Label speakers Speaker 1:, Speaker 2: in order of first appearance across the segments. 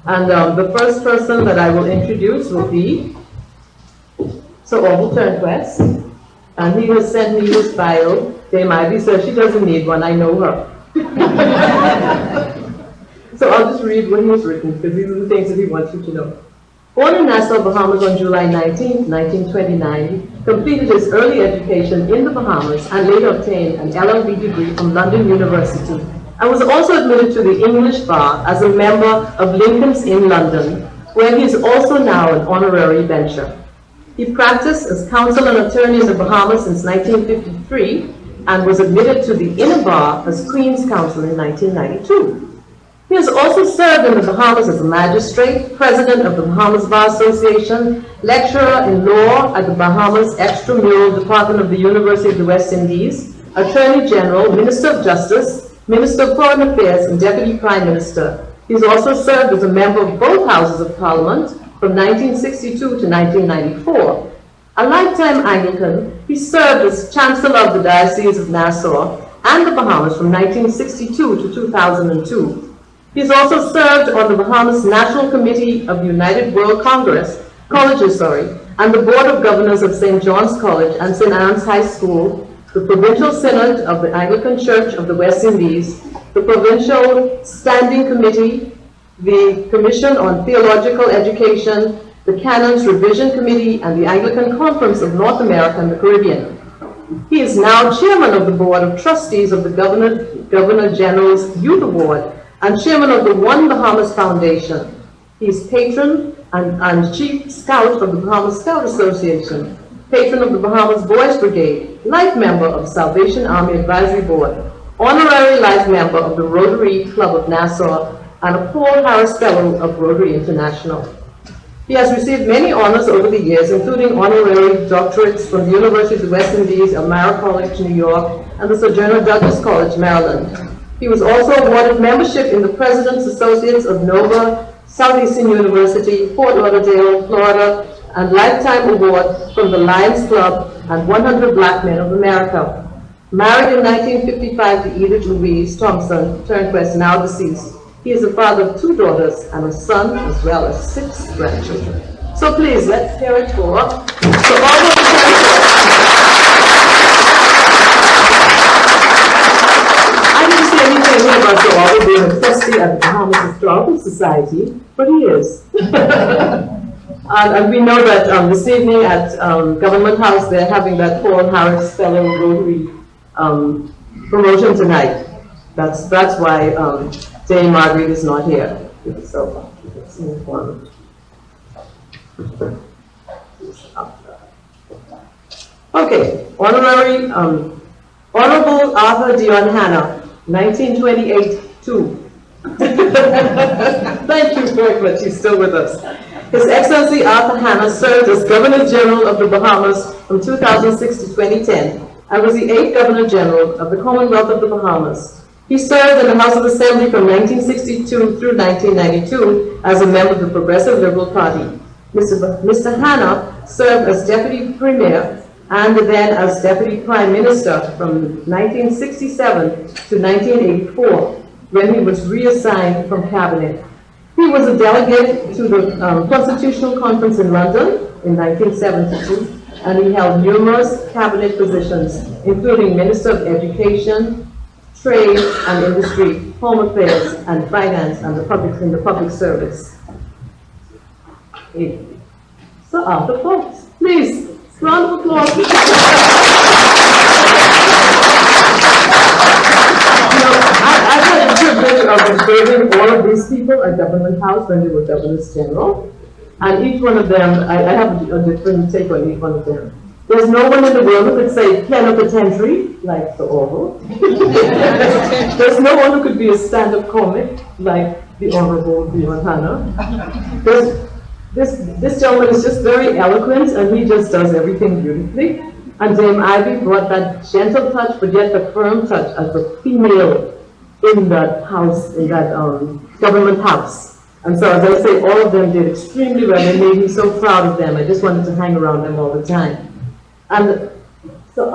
Speaker 1: And the first person that I will introduce will be Sir Orville Turnquest. And he has sent me his bio. Dame Ivy says she doesn't need one, I know her. So I'll just read what he's written, because these are the things that he wants you to know. Born in Nassau, Bahamas on July 19, 1929, he completed his early education in the Bahamas and later obtained an LLB degree from London University, and was also admitted to the English bar as a member of Lincoln's Inn London, where he is also now an honorary bencher. He practiced as counsel and attorney in the Bahamas since 1953 and was admitted to the Inner Bar as Queen's Counsel in 1992. He has also served in the Bahamas as a magistrate, president of the Bahamas Bar Association, lecturer in law at the Bahamas Extramural Department of the University of the West Indies, attorney general, minister of justice, minister of foreign affairs, and deputy prime minister. He's also served as a member of both houses of parliament from 1962 to 1994. A lifetime Anglican, he served as chancellor of the Diocese of Nassau and the Bahamas from 1962 to 2002. He's also served on the Bahamas National Committee of the United World Colleges, and the Board of Governors of St. John's College and St. Anne's High School, the Provincial Synod of the Anglican Church of the West Indies, the Provincial Standing Committee, the Commission on Theological Education, the Canons Revision Committee, and the Anglican Conference of North America and the Caribbean. He is now chairman of the Board of Trustees of the Governor General's Youth Award and chairman of the One Bahamas Foundation. He is patron and chief scout of the Bahamas Scout Association, patron of the Bahamas Boys Brigade, life member of the Salvation Army Advisory Board, honorary life member of the Rotary Club of Nassau, and a Paul Harris Fellow of Rotary International. He has received many honors over the years, including honorary doctorates from the University of the West Indies, Elmira College, New York, and the Sojourner Douglas College, Maryland. He was also awarded membership in the President's Associates of Nova Southeastern University, Fort Lauderdale, Florida, and Lifetime Award from the Lions Club and 100 Black Men of America. Married in 1955 to Edith Louise Thompson, Turnquest, now deceased. He is the father of 2 daughters and a son, as well as 6 grandchildren. So please, let's hear it for about Sir Orville being a trustee at the Bahamas Historical Society, but he is. And we know that this evening at Government House, they're having that Paul Harris Fellow Rotary promotion tonight. That's why Dame Margaret is not here. So let's move on. Okay, Honorable Arthur Dion Hanna. 1928-2. Thank you very much, he's still with us. His Excellency Arthur Hanna served as Governor General of the Bahamas from 2006 to 2010 and was the 8th Governor General of the Commonwealth of the Bahamas. He served in the House of Assembly from 1962 through 1992 as a member of the Progressive Liberal Party. Mr. Hanna served as Deputy Premier and then as Deputy Prime Minister from 1967 to 1984, when he was reassigned from Cabinet. He was a delegate to the Constitutional Conference in London in 1972, and he held numerous cabinet positions, including Minister of Education, Trade and Industry, Home Affairs, and Finance, and in the public service. So Arthur Foulkes, please. Round of applause. I've had the privilege of observing all of these people at Government House when they were Governors General, and each one of them, I have a different take on each one of them. There's no one in the world who could say plenipotentiary, like Sir Orville. There's no one who could be a stand-up comic, like the Honorable Dion Hanna. This gentleman is just very eloquent, and he just does everything beautifully. And Dame Ivy brought that gentle touch, but yet the firm touch as the female in that house, in that Government House. And so, as I say, all of them did extremely well. They made me so proud of them. I just wanted to hang around them all the time. And so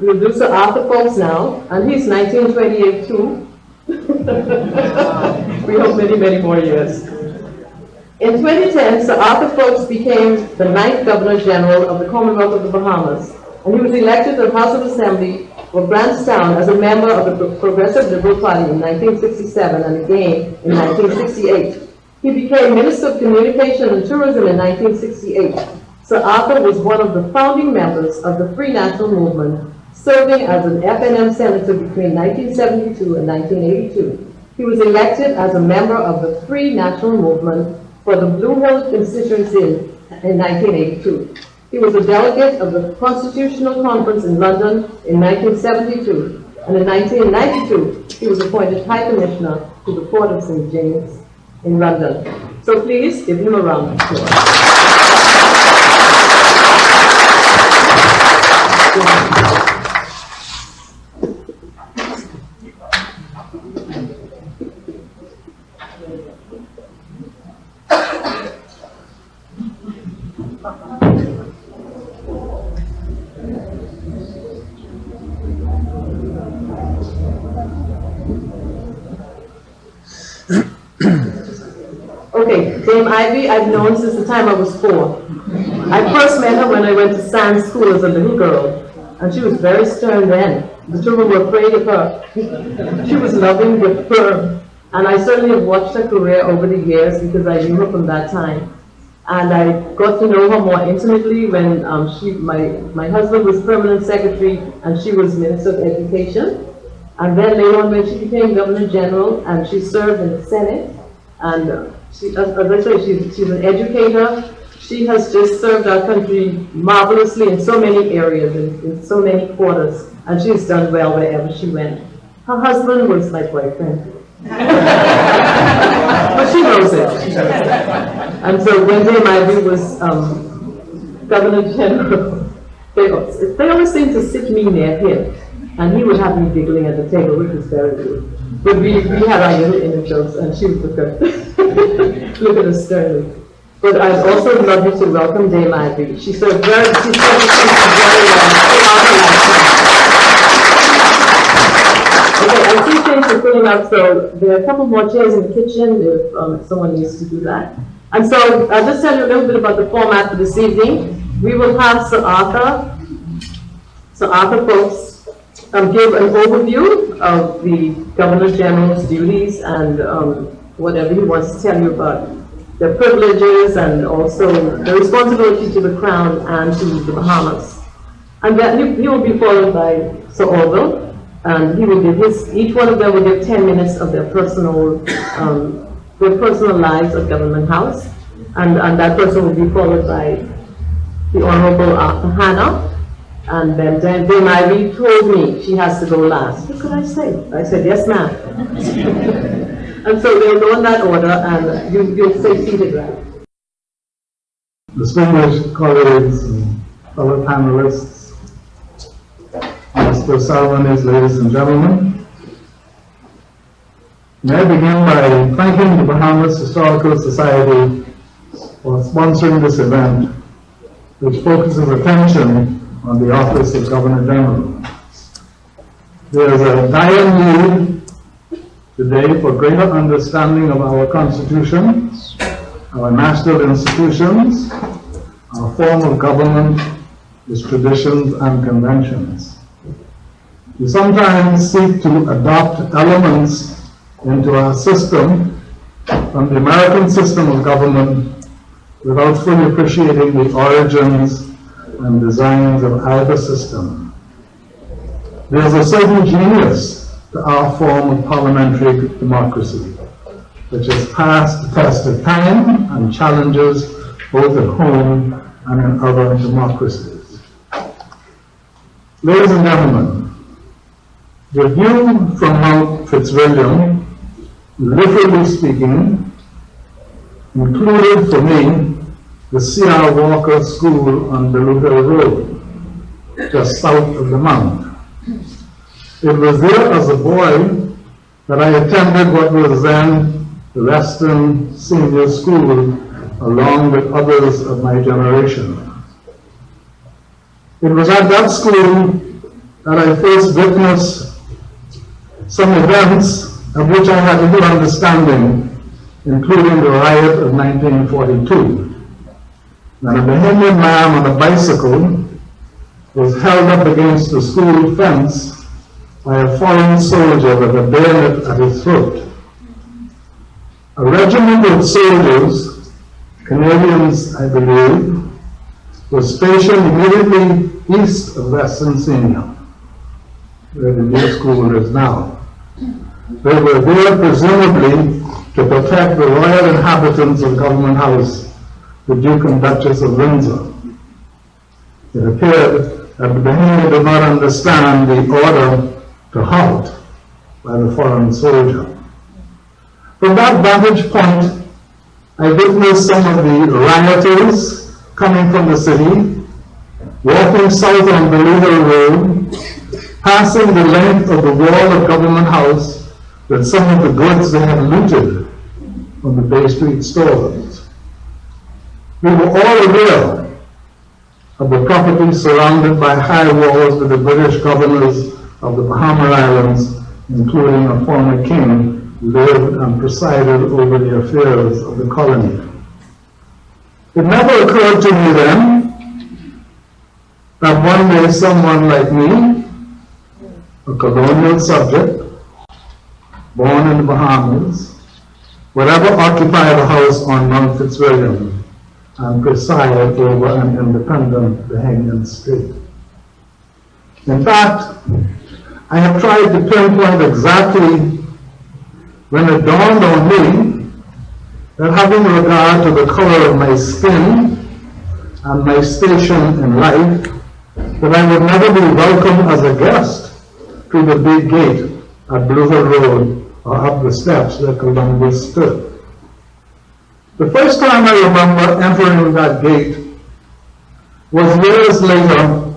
Speaker 1: we'll do Sir Arthur Foulkes now, and he's 1928 too. We hope many, many more years. In 2010, Sir Arthur Foulkes became the 9th Governor General of the Commonwealth of the Bahamas, and he was elected to the House of Assembly for Brantstown as a member of the Progressive Liberal Party in 1967 and again in 1968. He became Minister of Communication and Tourism in 1968. Sir Arthur was one of the founding members of the Free National Movement, serving as an FNM Senator between 1972 and 1982. He was elected as a member of the Free National Movement for the Blue Hill constituency in 1982. He was a delegate of the Constitutional Conference in London in 1972, and in 1992 he was appointed High Commissioner to the Port of St. James in London. So please give him a round of applause. Okay, Dame Ivy, I've known since the time I was 4. I first met her when I went to Sands School as a little girl, and she was very stern then. The children were afraid of her. She was loving but firm, and I certainly have watched her career over the years because I knew her from that time. And I got to know her more intimately when my husband was permanent secretary and she was Minister of Education. And then later on when she became Governor General, and she served in the Senate, and she, as I say, she's an educator. She has just served our country marvelously in so many areas, in so many quarters, and she's done well wherever she went. Her husband was my boyfriend. But she knows it. And so when Dame Ivy was Governor General, they always seemed to sit me near him, and he would have me giggling at the table, which was very good. But we had our little inner jokes, and she would look at us sternly. But I'd also love you to welcome Dame Ivy. She served very well throughout her lifetime. Okay, I see things are filling up, so there are a couple more chairs in the kitchen if someone needs to do that. And so I'll just tell you a little bit about the format for this evening. We will have Sir Arthur Foulkes give an overview of the Governor General's duties and whatever he wants to tell you about their privileges and also the responsibility to the Crown and to the Bahamas. And then he will be followed by Sir Orville, and he will give each one of them will give 10 minutes of their personal lives at Government House, and that person will be followed by the Honorable Hanna. And then Dame Ivy told me she has to go last. What could I say? I said, yes, ma'am. And so they'll go in that order, and you'll stay seated, right?
Speaker 2: Distinguished colleagues and fellow panelists, Master ceremonies, ladies and gentlemen, may I begin by thanking the Bahamas Historical Society for sponsoring this event, which focuses attention on the office of Governor General. There is a dire need today for greater understanding of our Constitution, our national institutions, our form of government, its traditions and conventions. We sometimes seek to adopt elements into our system from the American system of government without fully appreciating the origins and designs of either system. There is a certain genius to our form of parliamentary democracy, which has passed the test of time and challenges both at home and in other democracies. Ladies and gentlemen, the view from Mount Fitzwilliam, literally speaking, included for me the C.R. Walker School on Blue Hill Road, just south of the mount. It was there as a boy that I attended what was then the Western Senior School, along with others of my generation. It was at that school that I first witnessed some events of which I had little understanding including the riot of 1942, when a Bahamian man on a bicycle was held up against the school fence by a foreign soldier with a bayonet at his throat. A regiment of soldiers, Canadians I believe, was stationed immediately east of West Encina, where the new school is now. They were there presumably to protect the royal inhabitants of Government House, the Duke and Duchess of Windsor. It appeared that the Bahamian did not understand the order to halt by the foreign soldier. From that vantage point, I witnessed some of the rioters coming from the city, walking south on Orville Road, passing the length of the wall of Government House with some of the goods they had looted from the Bay Street stores. We were all aware of the property surrounded by high walls with the British governors of the Bahamas Islands, including a former king, lived and presided over the affairs of the colony. It never occurred to me then that one day someone like me, a colonial subject, born in the Bahamas, would ever occupy the house on Mount Fitzwilliam and preside over an independent Bahamian state. In fact, I have tried to pinpoint exactly when it dawned on me that, having regard to the color of my skin and my station in life, that I would never be welcome as a guest to the big gate at Blue Road or up the steps where Columbus stood. The first time I remember entering that gate was years later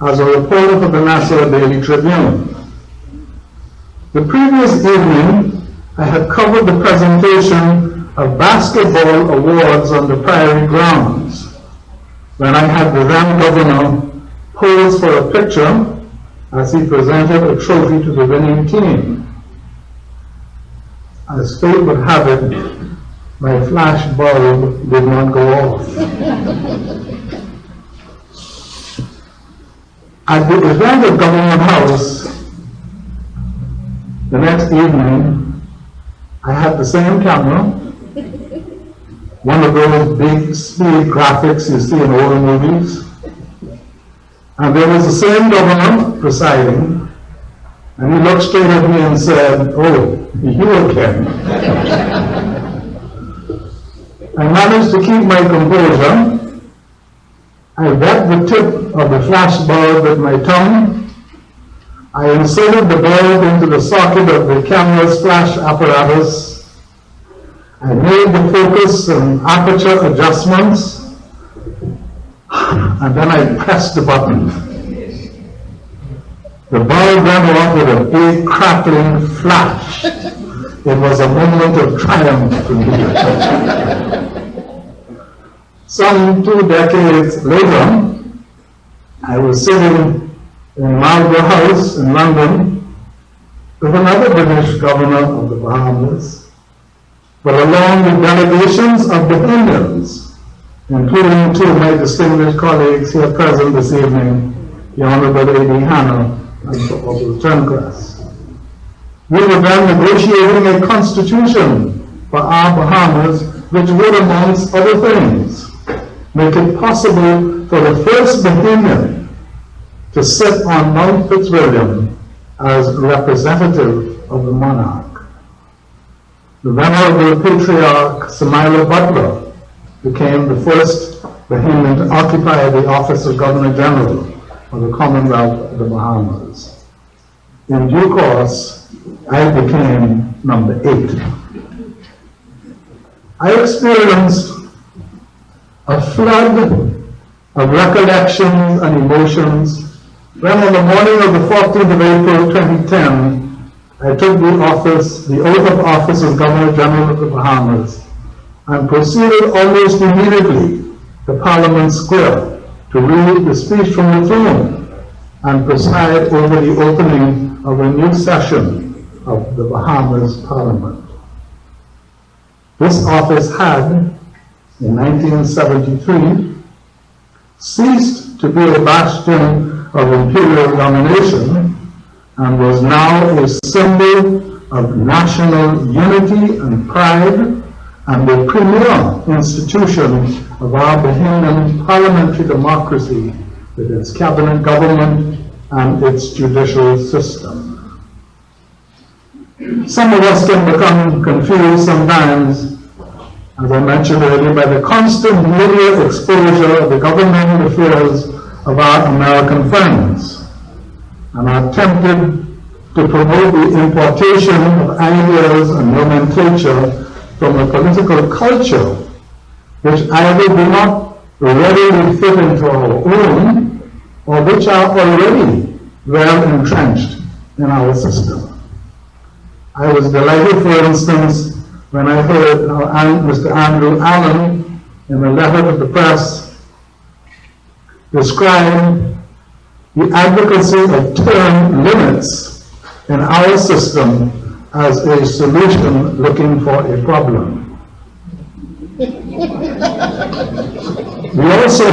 Speaker 2: as a reporter for the Nassau Daily Tribune. The previous evening, I had covered the presentation of basketball awards on the Prairie grounds, when I had the then governor pose for a picture as he presented a trophy to the winning team. As fate would have it, my flash bulb did not go off. At the event at Government House, the next evening, I had the same camera, one of those big speed graphics you see in old movies, and there was the same governor presiding, and he looked straight at me and said, "Oh, you again." I managed to keep my composure. I wet the tip of the flash bulb with my tongue. I inserted the bulb into the socket of the camera's flash apparatus. I made the focus and aperture adjustments, and then I pressed the button. The bulb went off with a big crackling flash. It was a moment of triumph for me. Some 2 decades later, I was sitting in Marlborough House in London with another British governor of the Bahamas, but along with delegations of Bahamians, including 2 of my distinguished colleagues here present this evening, the Honorable Lady Hanna and Orville Turnquest. We were then negotiating a constitution for our Bahamas, which would, amongst other things, make it possible for the first Bahamian to sit on Mount Fitzwilliam as representative of the monarch. The Venerable Patriarch Samila Butler became the first Bahamian to occupy the office of Governor General of the Commonwealth of the Bahamas. In due course, I became number 8. I experienced a flood of recollections and emotions when, on the morning of the 14th of April 2010, I took the oath of office as Governor General of the Bahamas and proceeded almost immediately to Parliament Square to read the speech from the throne and preside over the opening of a new session of the Bahamas Parliament. This office had, in 1973, ceased to be a bastion of imperial domination and was now a symbol of national unity and pride and the premier institution of our Bahamian parliamentary democracy with its cabinet government and its judicial system. Some of us can become confused sometimes, as I mentioned earlier, by the constant media exposure of the governmental affairs of our American friends, and are tempted to promote the importation of ideas and nomenclature from a political culture which either do not readily fit into our own or which are already well entrenched in our system. I was delighted, for instance, when I heard Mr. Andrew Allen, in a letter to the press, describe the advocacy of term limits in our system as a solution looking for a problem. We also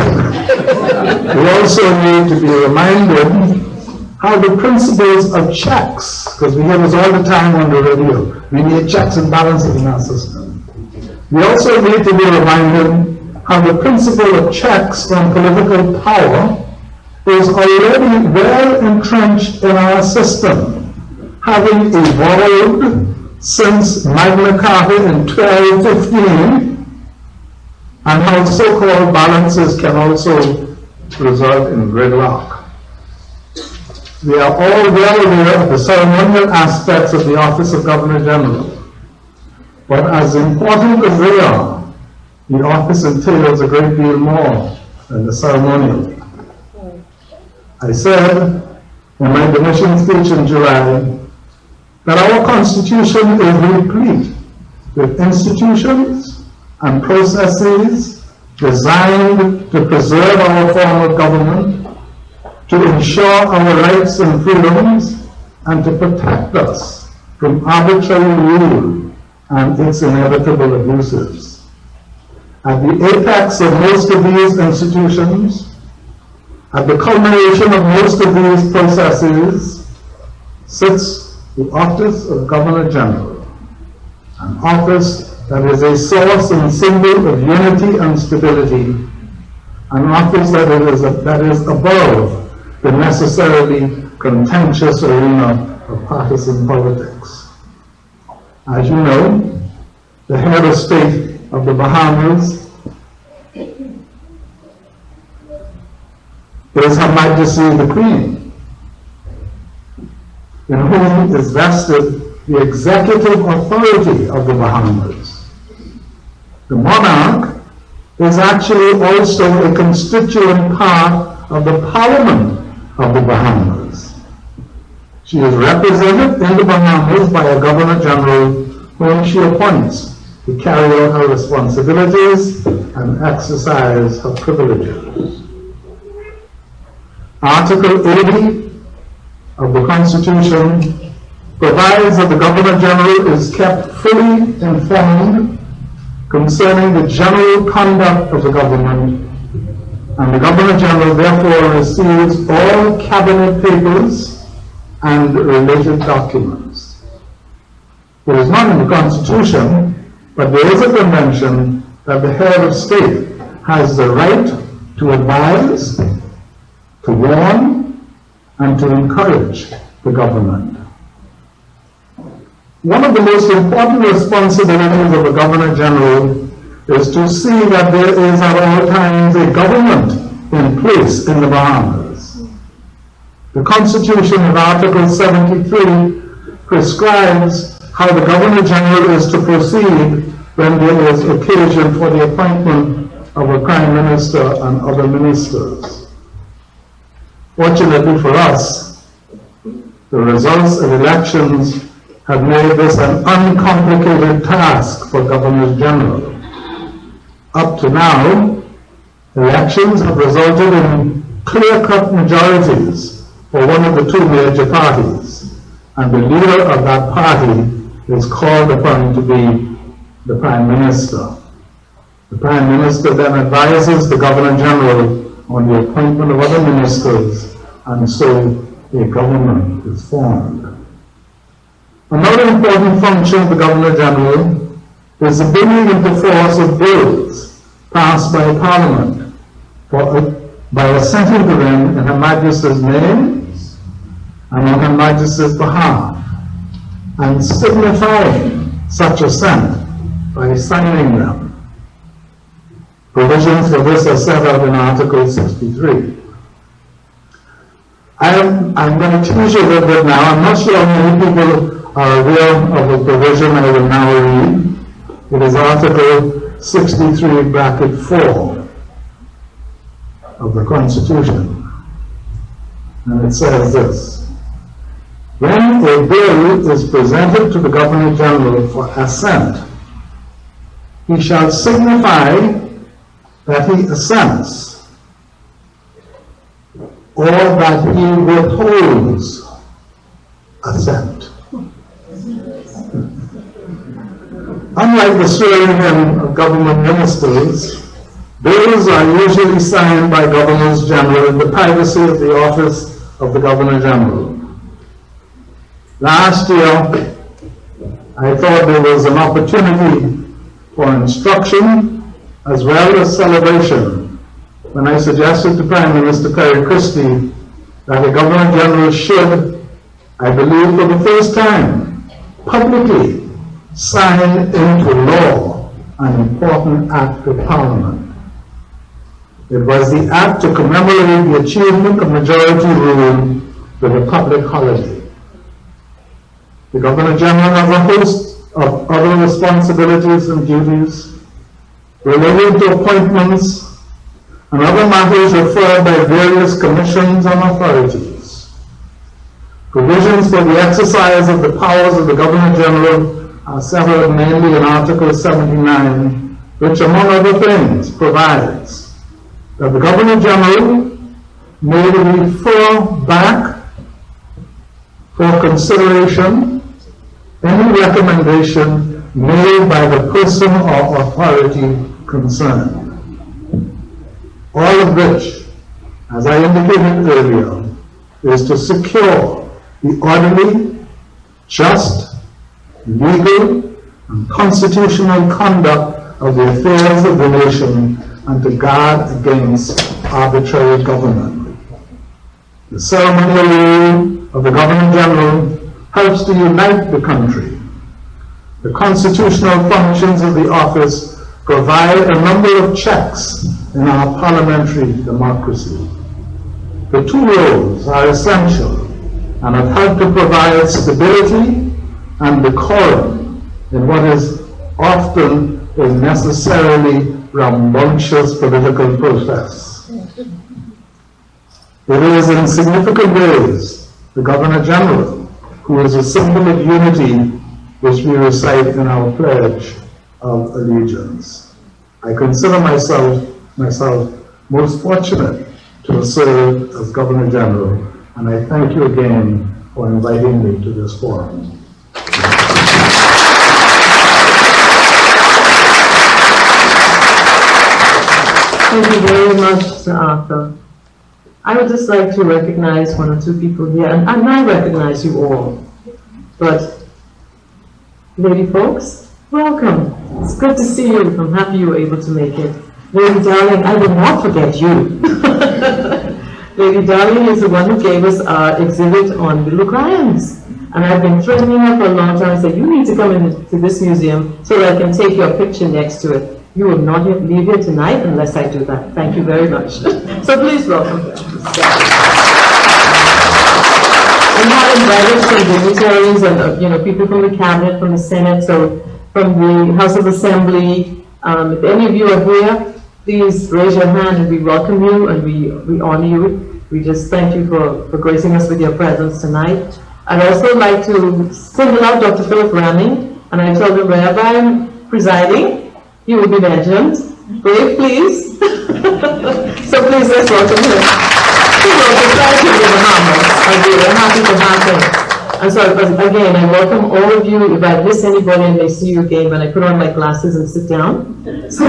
Speaker 2: need to be reminded how the principles of checks, because we hear this all the time on the radio, we need checks and balances in our system. We also need to be reminded how the principle of checks on political power is already well entrenched in our system, having evolved since Magna Carta in 1215, and how so-called balances can also result in gridlock. We are all well aware of the ceremonial aspects of the office of Governor General, but as important as they are, the office entails a great deal more than the ceremonial. I said in my demission speech in July that our Constitution is replete with institutions and processes designed to preserve our form of government, to ensure our rights and freedoms, and to protect us from arbitrary rule and its inevitable abuses. At the apex of most of these institutions, at the culmination of most of these processes, sits the office of Governor General, an office that is a source and symbol of unity and stability, an office that is above the necessarily contentious arena of partisan politics. As you know, the head of state of the Bahamas is Her Majesty the Queen, in whom is vested the executive authority of the Bahamas. The monarch is actually also a constituent part of the Parliament of the Bahamas. She is represented in the Bahamas by a Governor General whom she appoints to carry out her responsibilities and exercise her privileges. Article 80 of the Constitution provides that the Governor General is kept fully informed concerning the general conduct of the government, and the Governor General therefore receives all cabinet papers and related documents. It is not in the Constitution, but there is a convention that the head of state has the right to advise, to warn, and to encourage the government. One of the most important responsibilities of a Governor General is to see that there is at all times a government in place in the Bahamas. The Constitution of Article 73 prescribes how the Governor General is to proceed when there is occasion for the appointment of a Prime Minister and other ministers. Fortunately for us, the results of elections have made this an uncomplicated task for Governors General. Up to now, elections have resulted in clear-cut majorities for one of the two major parties, and the leader of that party is called upon to be the Prime Minister. The Prime Minister then advises the Governor General on the appointment of other ministers, and so a government is formed. Another important function of the Governor General is the bringing into force of bills passed by Parliament by assenting to them in Her Majesty's name and on Her Majesty's behalf, and signifying such assent by signing them. Provisions for this are set out in Article 63. I'm going to tease you a little bit now. I'm not sure how many people are aware of the provision I will now read. It is Article 63, bracket 4 of the Constitution. And it says this: when a bill is presented to the Governor General for assent, he shall signify that he assents, or that he withholds assent. Unlike the swearing-in of government ministers, bills are usually signed by Governors General in the privacy of the office of the Governor General. Last year, I thought there was an opportunity for instruction as well as celebration when I suggested to Prime Minister Perry Christie that the Governor General should, I believe for the first time, publicly sign into law an important act of Parliament. It was the act to commemorate the achievement of majority rule with a public holiday. The Governor General has a host of other responsibilities and duties related to appointments and other matters referred by various commissions and authorities. Provisions for the exercise of the powers of the Governor General are set out mainly in Article 79, which, among other things, provides that the Governor General may refer back for consideration any recommendation made by the person or authority concerned. All of which, as I indicated earlier, is to secure the orderly, just, legal, and constitutional conduct of the affairs of the nation and to guard against arbitrary government. The ceremonial rule of the Governor General helps to unite the country. The constitutional functions of the office provide a number of checks in our parliamentary democracy. The two roles are essential and have helped to provide stability and decorum in what is often a necessarily rambunctious political process. It is in significant ways the Governor General who is a symbol of unity which we recite in our Pledge of Allegiance. I consider myself most fortunate to have served as Governor General, and I thank you again for inviting me to this forum.
Speaker 1: Thank you very much, Sir Arthur. I would just like to recognize one or two people here, and I recognize you all, but Lady Foulkes, welcome. It's good to see you. I'm happy you were able to make it. Lady Darling, I will not forget you. Lady Darling is the one who gave us our exhibit on little crayons. And I've been threatening her for a long time. I said, you need to come into this museum so that I can take your picture next to it. You will not leave here tonight unless I do that. Thank you very much. So please welcome her. And I invited some dignitaries and people from the cabinet, from the Senate, so from the House of Assembly. If any of you are here, please raise your hand and we welcome you and we honor you. We just thank you for gracing us with your presence tonight. I'd also like to single out Dr. Philip Ramming, and I told him wherever I'm presiding, he will be mentioned. Brave, please. So please let's welcome him. He will preside in the Bahamas. We're happy to have him. And so again, I welcome all of you. If I miss anybody, I may see you again when I put on my glasses and sit down. So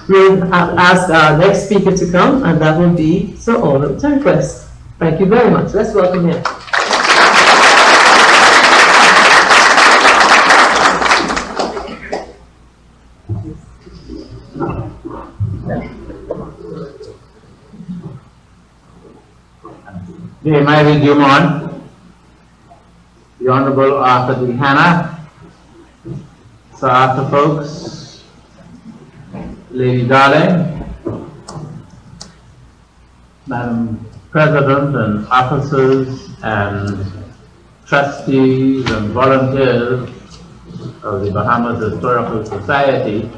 Speaker 1: we'll ask our next speaker to come, and that will be Sir Orville Turnquest. Thank you very much. Let's welcome him.
Speaker 3: The Mighty Dumont, the Honorable Arthur D. Hanna, Sir Arthur Foulkes, Lady Darling, Madam President and officers and trustees and volunteers of the Bahamas Historical Society,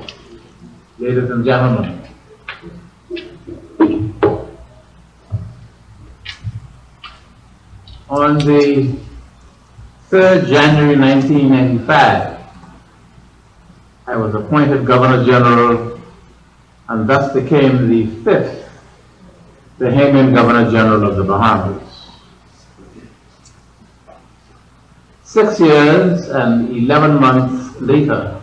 Speaker 3: ladies and gentlemen. On the 3rd January 1995, I was appointed Governor General and thus became the 5th Bahamian Governor General of the Bahamas. 6 years and 11 months later,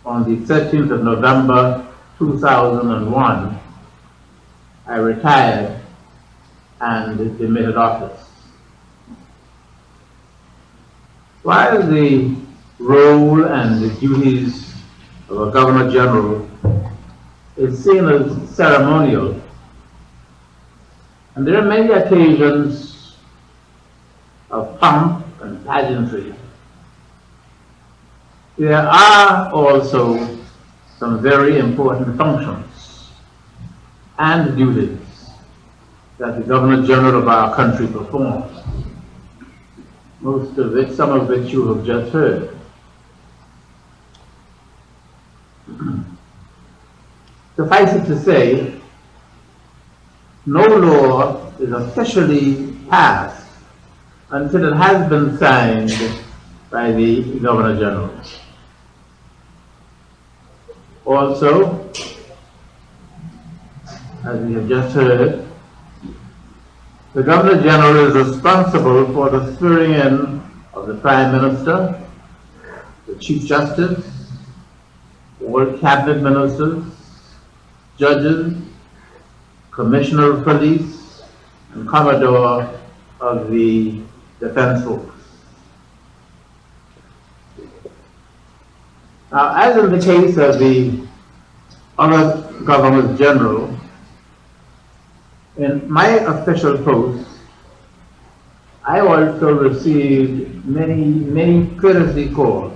Speaker 3: on the 13th of November 2001, I retired and demitted office. While the role and the duties of a Governor General is seen as ceremonial, and there are many occasions of pomp and pageantry, there are also some very important functions and duties that the Governor General of our country performs, most of it, some of which you have just heard. Suffice it to say, no law is officially passed until it has been signed by the Governor General. Also, as we have just heard, the Governor General is responsible for the swearing in of the Prime Minister, the Chief Justice, all Cabinet Ministers, judges, Commissioner of Police, and Commodore of the Defense Force. Now, as in the case of the other Governors General, in my official post, I also received many courtesy calls,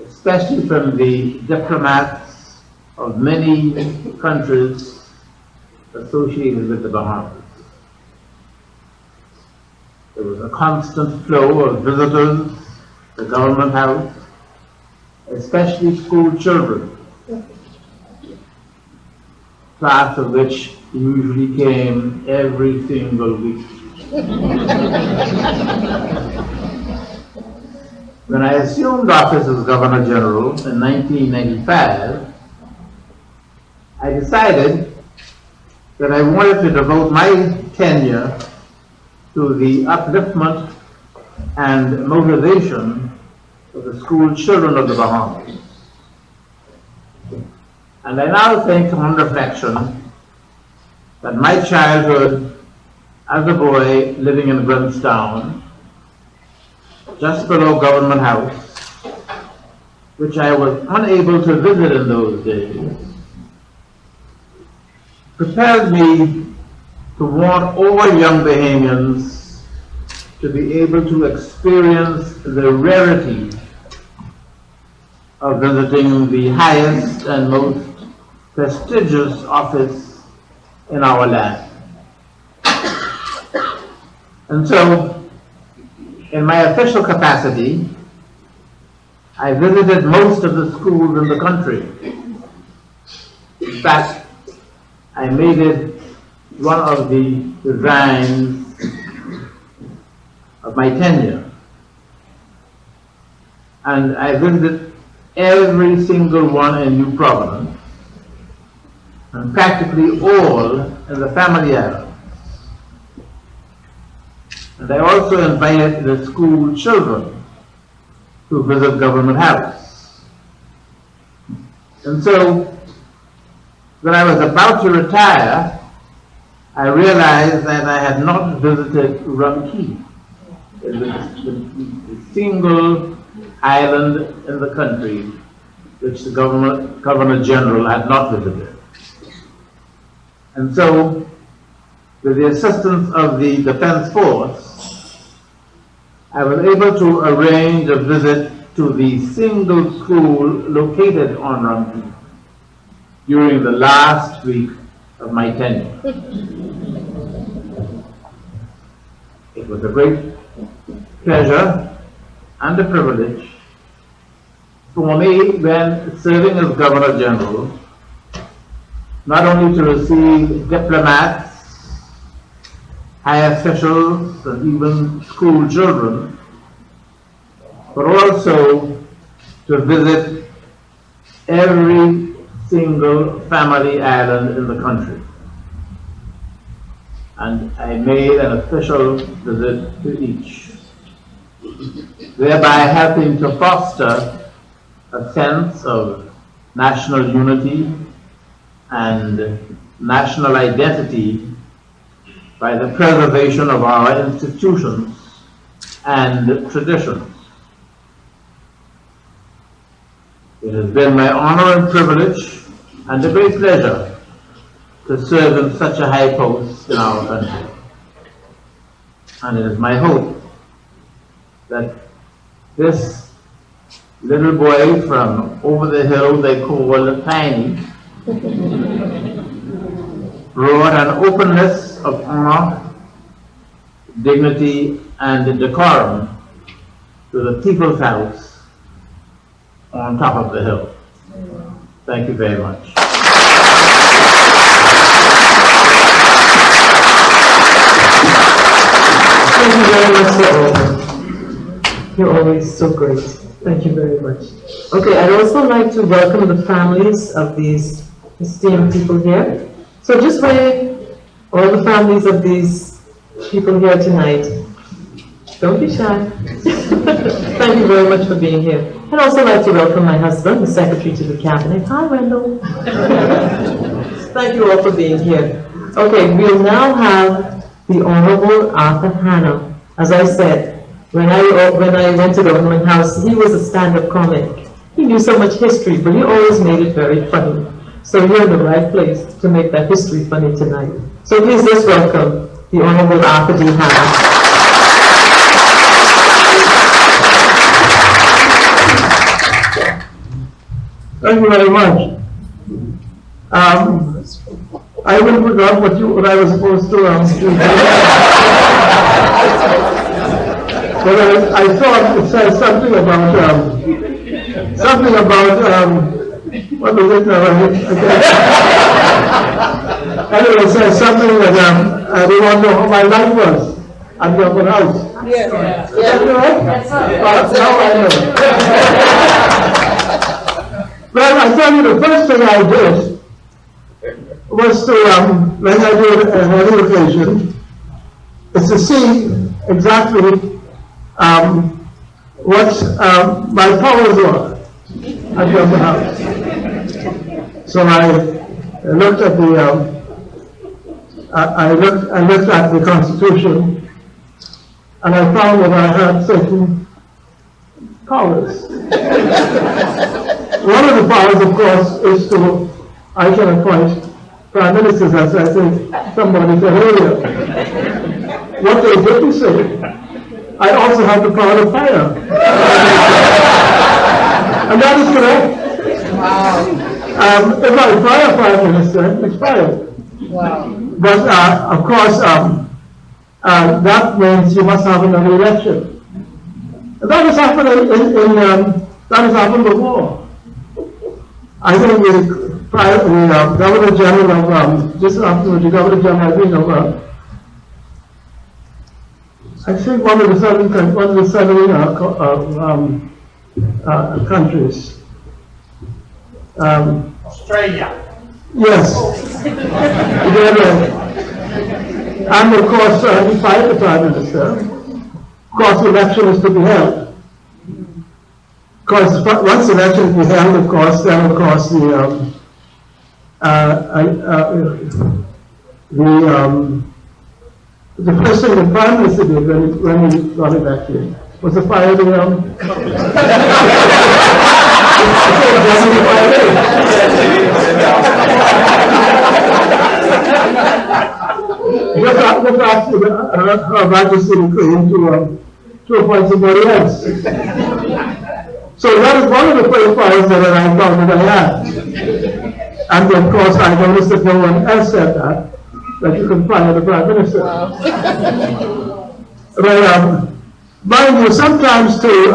Speaker 3: especially from the diplomats of many countries associated with the Bahamas. There was a constant flow of visitors to the Government House, especially school children, class of which usually came every single week. When I assumed office as Governor General in 1995, I decided that I wanted to devote my tenure to the upliftment and motivation of the school children of the Bahamas. And I now think on reflection that my childhood as a boy living in Grimstown, just below Government House, which I was unable to visit in those days, prepared me to want all young Bahamians to be able to experience the rarity of visiting the highest and most prestigious office in our land. And so, in my official capacity, I visited most of the schools in the country. In fact, I made it one of the designs of my tenure. And I visited every single one in New Providence, and practically all in the family area. And I also invited the school children to visit Government House. And so, when I was about to retire, I realized that I had not visited Rumkey, the single island in the country which the Governor General had not visited. And so, with the assistance of the Defense Force, I was able to arrange a visit to the single school located on Rumkey during the last week of my tenure. It was a great pleasure and a privilege for me, when serving as Governor General, not only to receive diplomats, high officials, and even school children, but also to visit every single family island in the country. And I made an official visit to each, thereby helping to foster a sense of national unity and national identity by the preservation of our institutions and traditions. It has been my honor and privilege and a great pleasure to serve in such a high post in our country. And it is my hope that this little boy from over the hill they call Tiny brought an openness of honor, dignity, and decorum to the People's House on top of the hill. Thank you very much.
Speaker 1: Thank you very much, Sir Orville. You're always so great. Thank you very much. Okay, I'd also like to welcome the families of these esteemed people here. So just wave all the families of these people here tonight. Don't be shy. Thank you very much for being here. I'd also like to welcome my husband, the Secretary to the Cabinet. Hi, Wendell. Thank you all for being here. Okay, we'll now have the Honorable Arthur Hanna. As I said, when I went to Government House, he was a stand-up comic. He knew so much history, but he always made it very funny. So you're in the right place to make that history funny tonight. So please just welcome the Honorable Arthur D. Hanna.
Speaker 2: Thank you very much. I even forgot what I was supposed to do. But I thought it said something about what was it now? Anyway, it says something that I didn't want to know how my life was at Government House. Yeah. Is that right? That's right. Now I know. Well, I tell you, the first thing I did was to, when I do an education, is to see exactly what my powers were at Government House. So I looked at the, I looked at the Constitution, and I found that I had certain powers. One of the powers, of course, is to, I can appoint prime ministers, as I think somebody said earlier. What they didn't say, I also have the power to fire. And that is correct.
Speaker 4: Wow.
Speaker 2: If I fire prime minister, it's fired.
Speaker 4: Wow.
Speaker 2: But of course, that means you must have another election. And that has happened that has happened before. I think the Governor General of, just after the Governor General, I think one of the seven countries.
Speaker 5: Australia.
Speaker 2: Yes. And of course, he fired the Prime Minister.
Speaker 5: Of course, the election is to be held. Of course, once the election is held, of course, then of course the first thing the Prime Minister did when he got elected was to fire the just after Her Majesty decreed to appoint somebody else. So that is one of the first powers that I thought that I had. And of course, I noticed that no one else said that you can fire the Prime Minister.
Speaker 4: Wow.
Speaker 5: But mind you, sometimes too,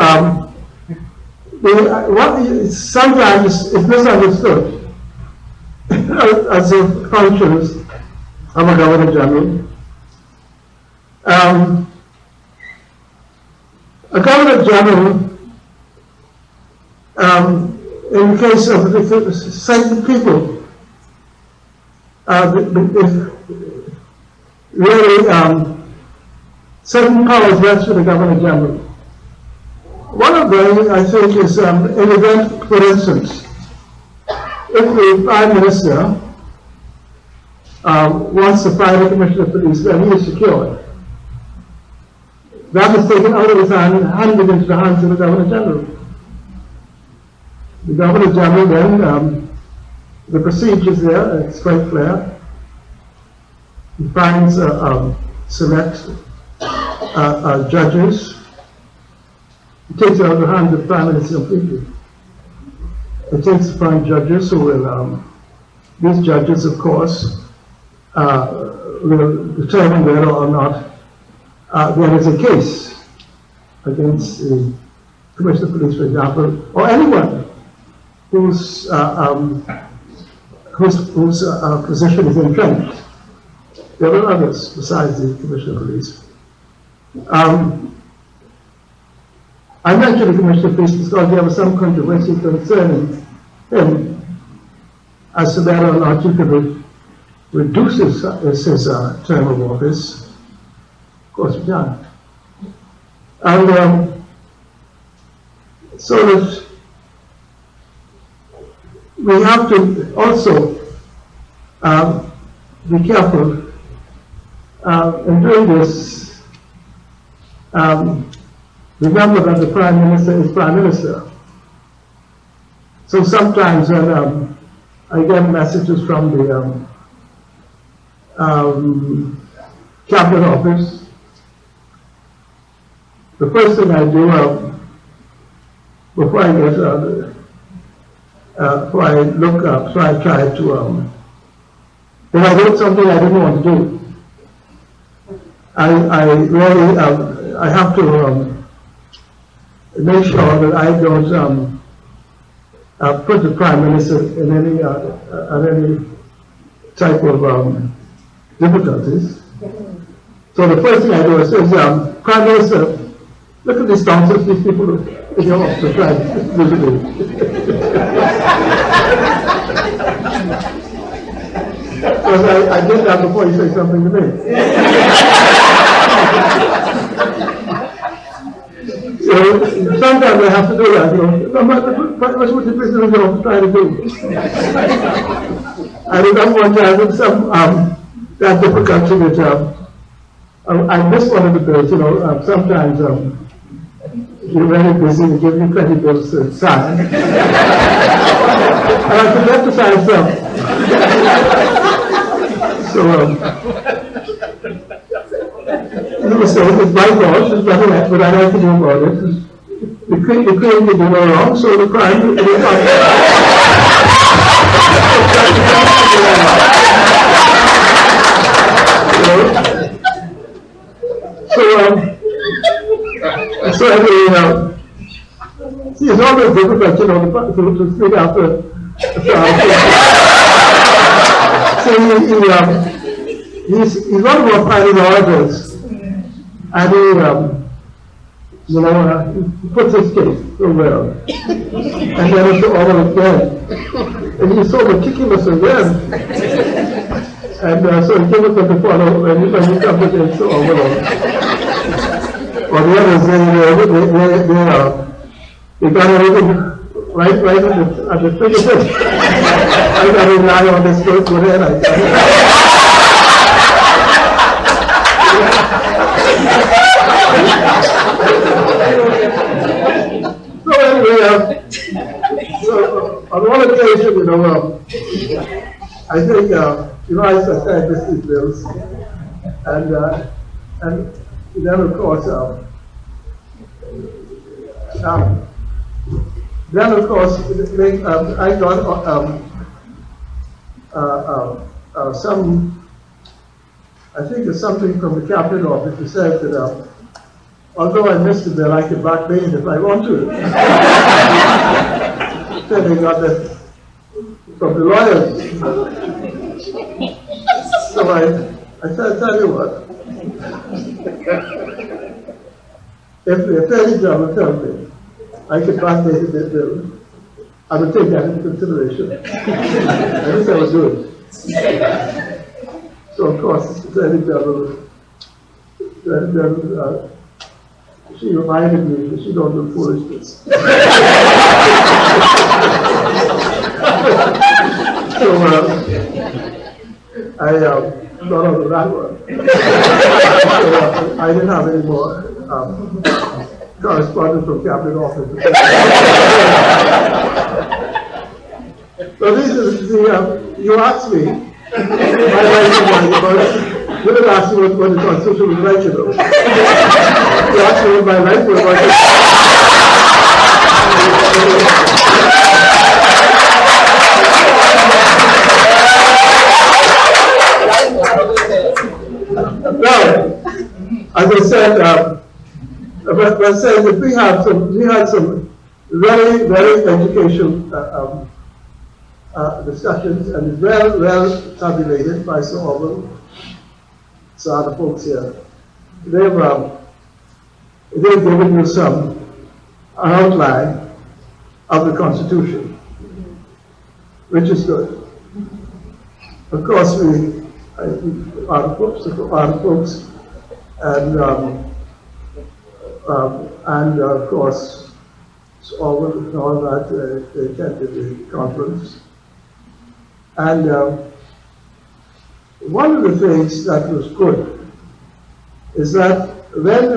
Speaker 5: sometimes it's misunderstood as the functions of a Governor General. A Governor General, in the case of certain people, really certain powers rest with the Governor General. One of them, I think, is an event, for instance, if the Prime Minister wants to fire the Commissioner of Police, then he is secured. That is taken out of his hand and handed into the hands of the Governor General. The Governor General then, the procedures there, it's quite clear. He finds, selects judges. He takes it out of the hands of the Prime Minister completely. He takes to find judges who will, these judges, of course, will determine whether or not there is a case against the Commissioner of Police, for example, or anyone whose position is entrenched. There are others besides the Commissioner of Police. I mentioned the Commissioner of Police because there was some controversy concerning him as to whether or not you could reduce his term of office. Of course we can. And so that we have to also be careful in doing this. Remember that the Prime Minister is Prime Minister. So sometimes when I get messages from the Cabinet Office, the first thing I do before I get before I look up, so I try to if I wrote something I didn't want to do, I really I have to make sure that I don't put the Prime Minister in any type of difficulties. So the first thing I do is Prime Minister, look at these nonsense, these people in your office trying to visit me. Because I get that before you say something to me. So sometimes I have to do that, you know. That's what the prisoner of your trying to do. I remember one time with some that difficulty with I missed one of the bills, you know. Sometimes you're very busy and give you 20 bills to sign. And I forget to sign some. So so it's my fault, there's nothing else, but I have to do about it. The Queen did no wrong, so the crime is so see, it's always difficult, you know, to speak after so he's one of our private orators, and he puts his case so well, and then it's over again, and he's so meticulous again, and so he gives us to follow when he comes again so over. or the others, they got everything right at the fingertip. I got to rely on this first one here. So anyway, so on one occasion, I think, I said this is bills, and then of course, I got I think it's something from the Cabinet Office that says that although I missed the bill, I can backdate it if I want to. Then they got that from the lawyers. So I said, tell you what, if the attorney general tells me I can backdate the bill, I will take that into consideration. I think I was good. So of course, the attorney general, she reminded me that she don't do foolishness. So I got out of that one. So I didn't have any more correspondence from Cabinet Office. So this is you asked me, my wife and I, you didn't ask me what the Constitution was like, You asked me what my life was like. Now, as I said, that we had some very, very educational discussions, and it's well tabulated by Sir Orville, so other folks here. They've given you an outline of the Constitution, which is good. Of course, our folks, and of course, all that they attended the conference. And one of the things that was good is that when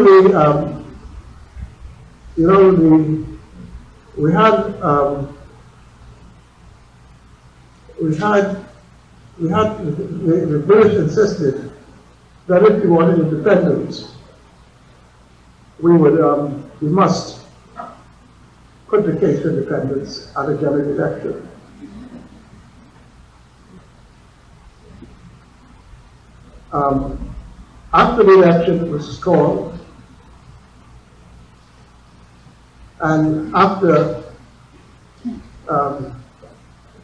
Speaker 5: the British insisted that if we wanted independence, we must put the case for independence at a general election. After the election was called, and after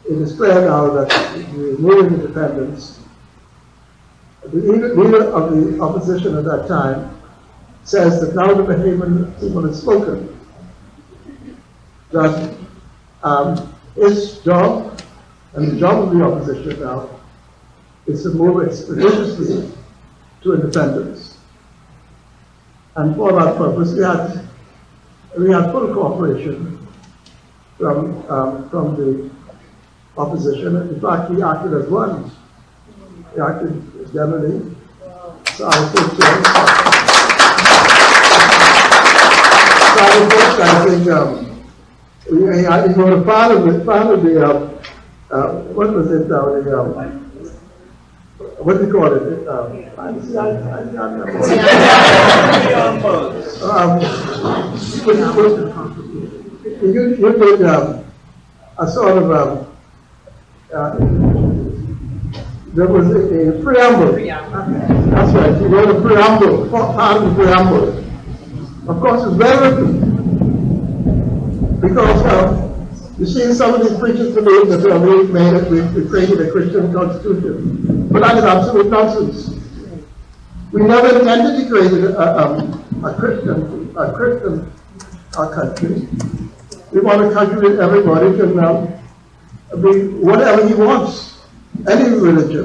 Speaker 5: it is clear now that we needed independence, the leader of the opposition at that time says that now the Bahamian people have spoken, that his job and the job of the opposition now is to move expeditiously to independence. And for that purpose, we had full cooperation from the opposition. In fact, we acted as one. We acted generally. So I think, part of the what was it now? What do you call it? You did a sort of there was a preamble. That's right. You wrote a preamble, part of the preamble. Of course, it's very because you see, some of these preachers believe that we created a Christian constitution, but that is absolute nonsense. We never intended to create a Christian country. We want a country where everybody can be whatever he wants, any religion.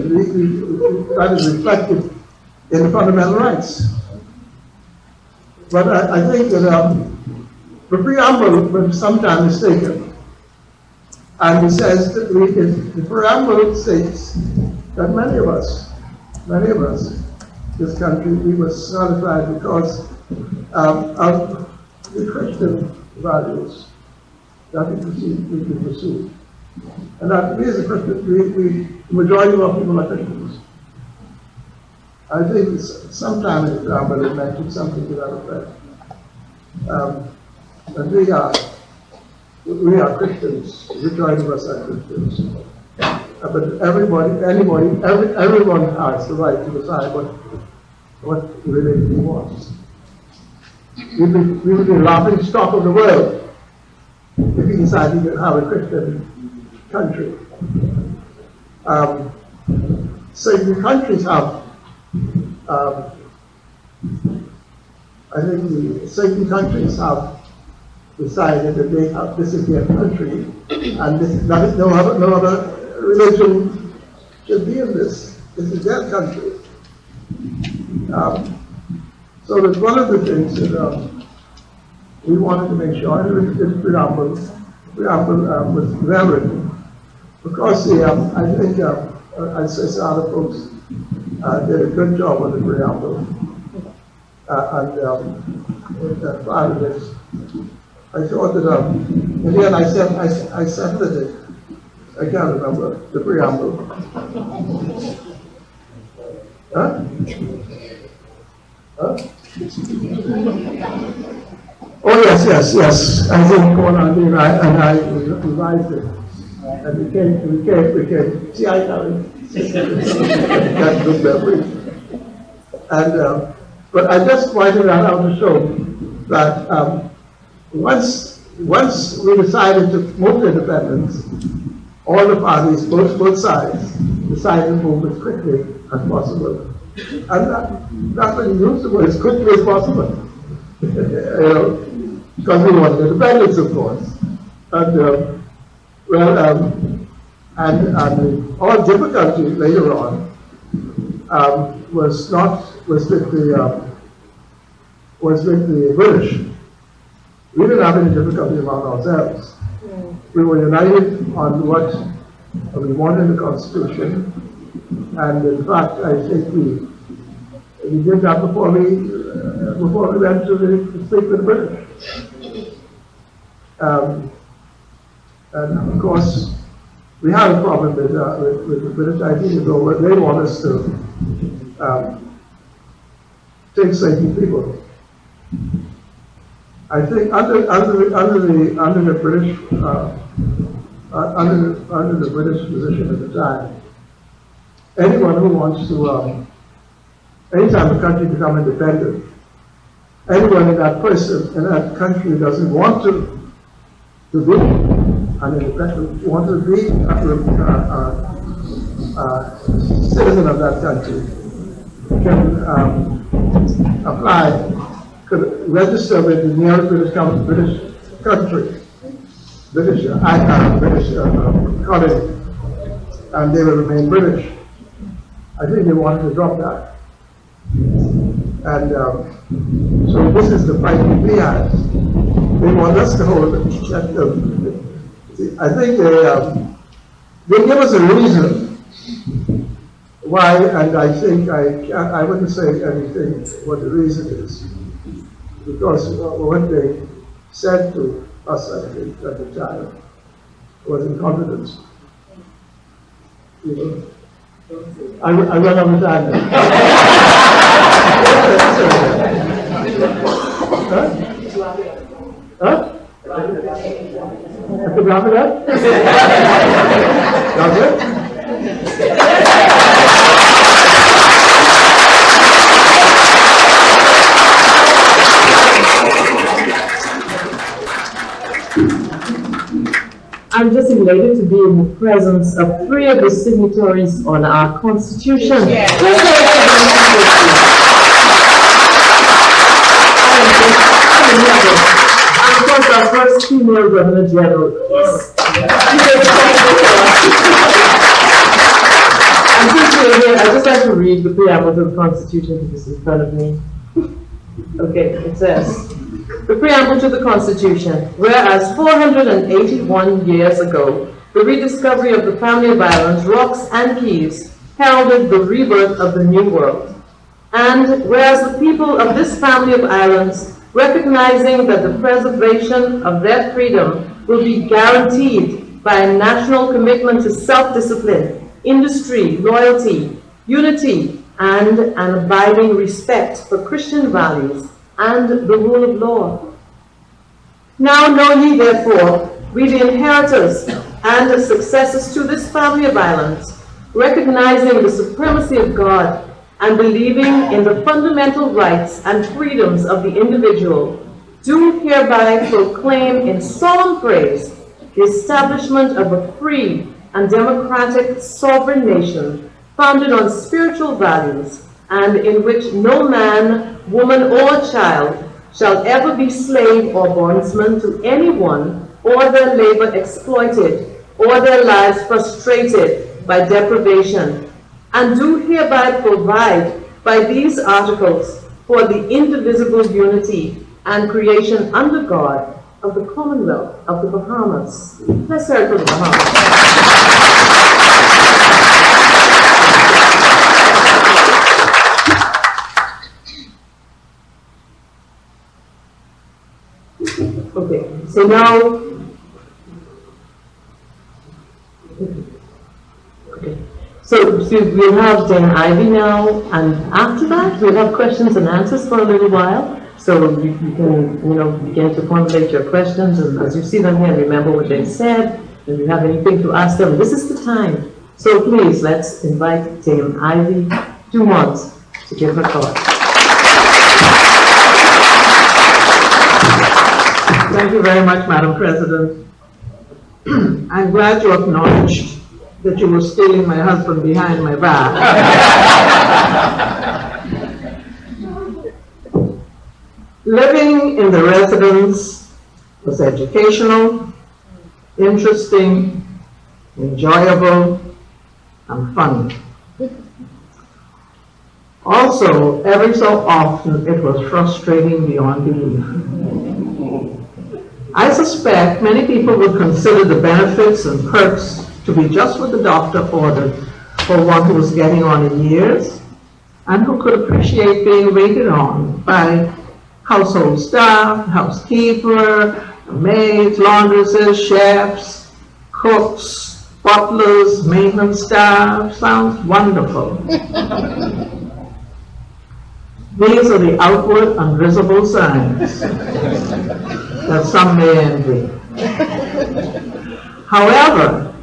Speaker 5: That is reflected in the fundamental rights. But I think that the preamble was sometimes mistaken. And it says that the preamble states that many of us, this country, we were certified because of the Christian values that we pursue. And that we as a Christian, the majority of our people are Christians. I think sometime in the preamble it mentioned something to that effect. And we are Christians. The majority of us are Christians. But everyone has the right to decide what religion he wants. We would be a laughing stock of the world if we decided to have a Christian country. Certain countries have, I think certain countries have decided that they have, this is their country, and no other religion should be in this. This is their country. So that's one of the things that we wanted to make sure this preamble was well written. Because I think, as other folks did a good job with the preamble. And part of this, I thought that, in the end I settled it. I can't remember the preamble. Huh? Huh? Oh yes. I think and I revised it. And we came. See, I got good memory. And but I just pointed that out to show that once we decided to move to independence, all the parties, both sides, decided to move as quickly as possible. And that's when you use the word as quickly as possible. Because we wanted independence, of course. And and all difficulty later on was with the British. We didn't have any difficulty among ourselves. We were united on what we wanted in the Constitution, and in fact, I think we did that before we went to speak with the British. And of course, we had a problem with the British. I think they want us to take certain people. I think under the British under the British position at the time, anyone who wants to, anytime a country becomes independent, anyone in that country who doesn't want to be an independent, want to be a citizen of that country, can apply, could register with the nearest British country, British colony, and they will remain British. I think they wanted to drop that. And so this is the fight we had. They want us to hold it. I think they give us a reason why, and I think I wouldn't say anything what the reason is, because what they said to us, I think, at the time was in confidence. You know? I run out of time now. Huh? I could wrap it up? That's it?
Speaker 1: I'm just elated to be in the presence of 3 of the signatories on our Constitution. Yeah. And of course, our first female Governor General. Yes. And since we're here, I'd just like to read the preamble to the Constitution because it's in front of me. Okay, it says, the preamble to the Constitution, whereas 481 years ago, the rediscovery of the family of islands, rocks, and keys heralded the rebirth of the New World. And whereas the people of this family of islands, recognizing that the preservation of their freedom will be guaranteed by a national commitment to self-discipline, industry, loyalty, unity, and an abiding respect for Christian values and the rule of law. Now know ye therefore, we the inheritors and the successors to this family of islands, recognizing the supremacy of God and believing in the fundamental rights and freedoms of the individual, do hereby proclaim in solemn praise the establishment of a free and democratic sovereign nation founded on spiritual values and in which no man, woman, or child shall ever be slave or bondsman to anyone, or their labor exploited, or their lives frustrated by deprivation, and do hereby provide by these articles for the indivisible unity and creation under God of the Commonwealth of the Bahamas. Let's hear it for the Bahamas. Okay, so now, okay. So we'll have Dame Ivy now, and after that, we'll have questions and answers for a little while. So you can, begin to formulate your questions, and as you see them here, remember what they said. If you have anything to ask them, this is the time. So please, let's invite Dame Ivy Dumont to give her thoughts.
Speaker 6: Thank you very much, Madam President. I'm glad you acknowledged that you were stealing my husband behind my back. Living in the residence was educational, interesting, enjoyable, and fun. Also, every so often, it was frustrating beyond belief. I suspect many people would consider the benefits and perks to be just what the doctor ordered for one who was getting on in years and who could appreciate being waited on by household staff, housekeeper, maids, laundresses, chefs, cooks, butlers, maintenance staff. Sounds wonderful. These are the outward and visible signs that some may envy. However,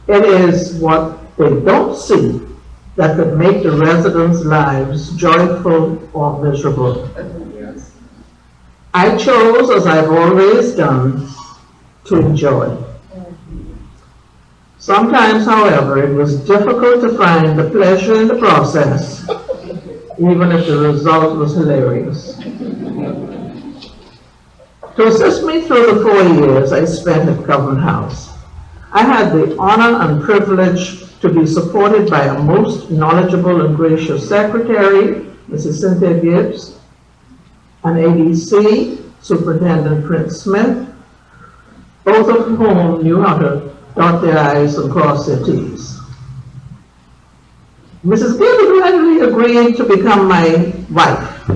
Speaker 6: it is what they don't see that could make the residents' lives joyful or miserable. I chose, as I've always done, to enjoy. Sometimes, however, it was difficult to find the pleasure in the process, even if the result was hilarious. To assist me through the 4 years I spent at Government House, I had the honor and privilege to be supported by a most knowledgeable and gracious secretary, Mrs. Cynthia Gibbs, an ADC, Superintendent Prince Smith, both of whom knew how to dot their I's and cross their T's. Mrs. Gibbs readily agreed to become my wife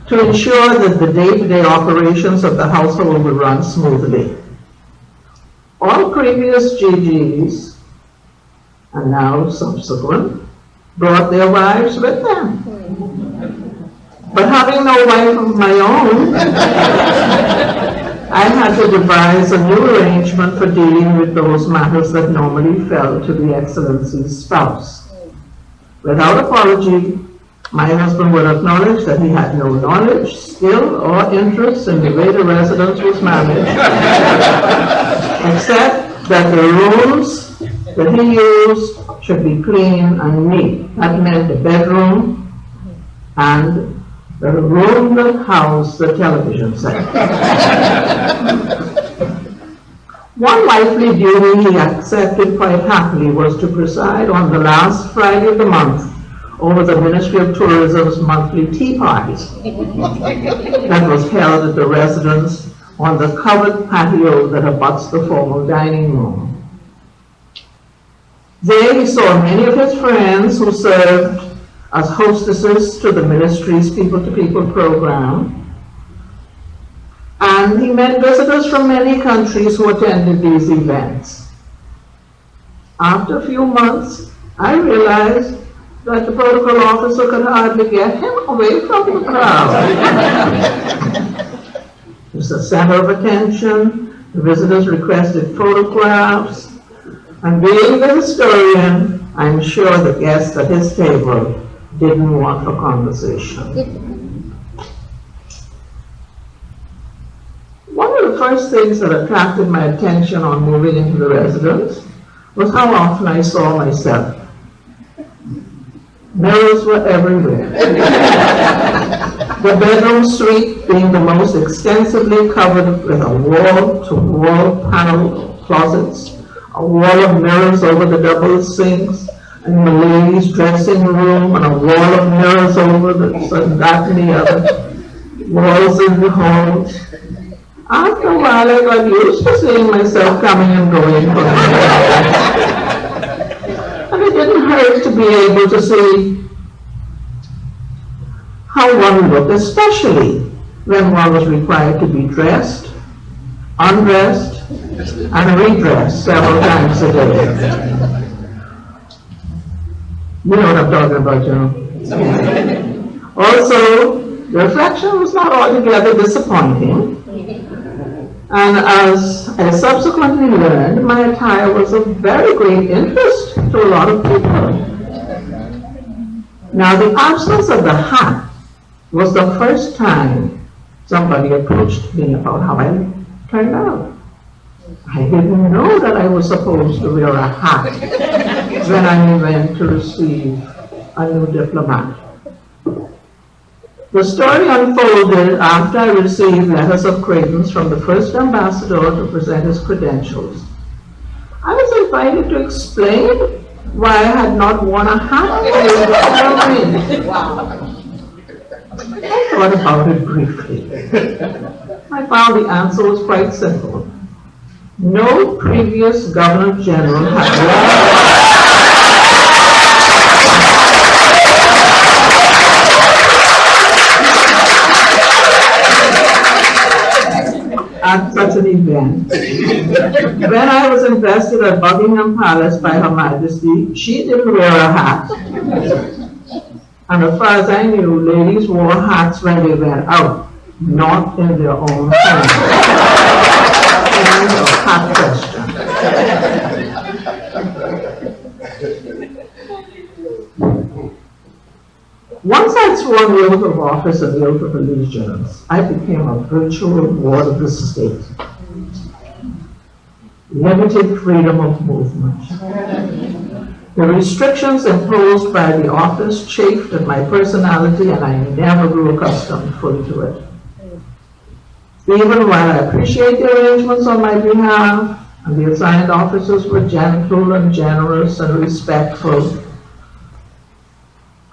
Speaker 6: to ensure that the day-to-day operations of the household would run smoothly. All previous GGs, and now subsequent, brought their wives with them. But having no wife of my own, I had to devise a new arrangement for dealing with those matters that normally fell to the Excellency's spouse. Without apology, my husband would acknowledge that he had no knowledge, skill, or interest in the way the residence was managed, except that the rooms that he used should be clean and neat. That meant the bedroom and the room that housed the television set. One wifely duty he accepted quite happily was to preside on the last Friday of the month over the Ministry of Tourism's monthly tea parties that was held at the residence on the covered patio that abuts the formal dining room. There he saw many of his friends who served as hostesses to the ministry's people-to-people program, and he met visitors from many countries who attended these events. After a few months, I realized that the protocol officer could hardly get him away from the crowd. He was the center of attention. The visitors requested photographs, and being the historian, I'm sure the guests at his table didn't want a conversation. One of the first things that attracted my attention on moving into the residence was how often I saw myself. Mirrors were everywhere. The bedroom suite being the most extensively covered with a wall-to-wall panel closets, a wall of mirrors over the double sinks, and the ladies' dressing room, and a wall of mirrors over that and the other, walls in the halls. After a while, I got used to seeing myself coming and going. And it didn't hurt to be able to see how one looked, especially when one was required to be dressed, undressed, and redressed several times a day. You know what I'm talking about, Joe. Also, the reflection was not altogether disappointing. And as I subsequently learned, my attire was of very great interest to a lot of people. Now, the absence of the hat was the first time somebody approached me about how I turned out. I didn't know that I was supposed to wear a hat when I went to receive a new diplomat. The story unfolded after I received letters of credence from the first ambassador to present his credentials. I was invited to explain why I had not worn a hat for the ceremony. I thought about it briefly. I found the answer was quite simple. No previous Governor General had at such an event. When I was invested at Buckingham Palace by Her Majesty, she didn't wear a hat. And as far as I knew, ladies wore hats when they went out, not in their own home. End of hat question. Once I'd sworn the oath of office and the oath of allegiance, I became a virtual ward of the state. Limited freedom of movement. The restrictions imposed by the office chafed at my personality, and I never grew accustomed fully to it. Even while I appreciate the arrangements on my behalf, and the assigned officers were gentle and generous and respectful,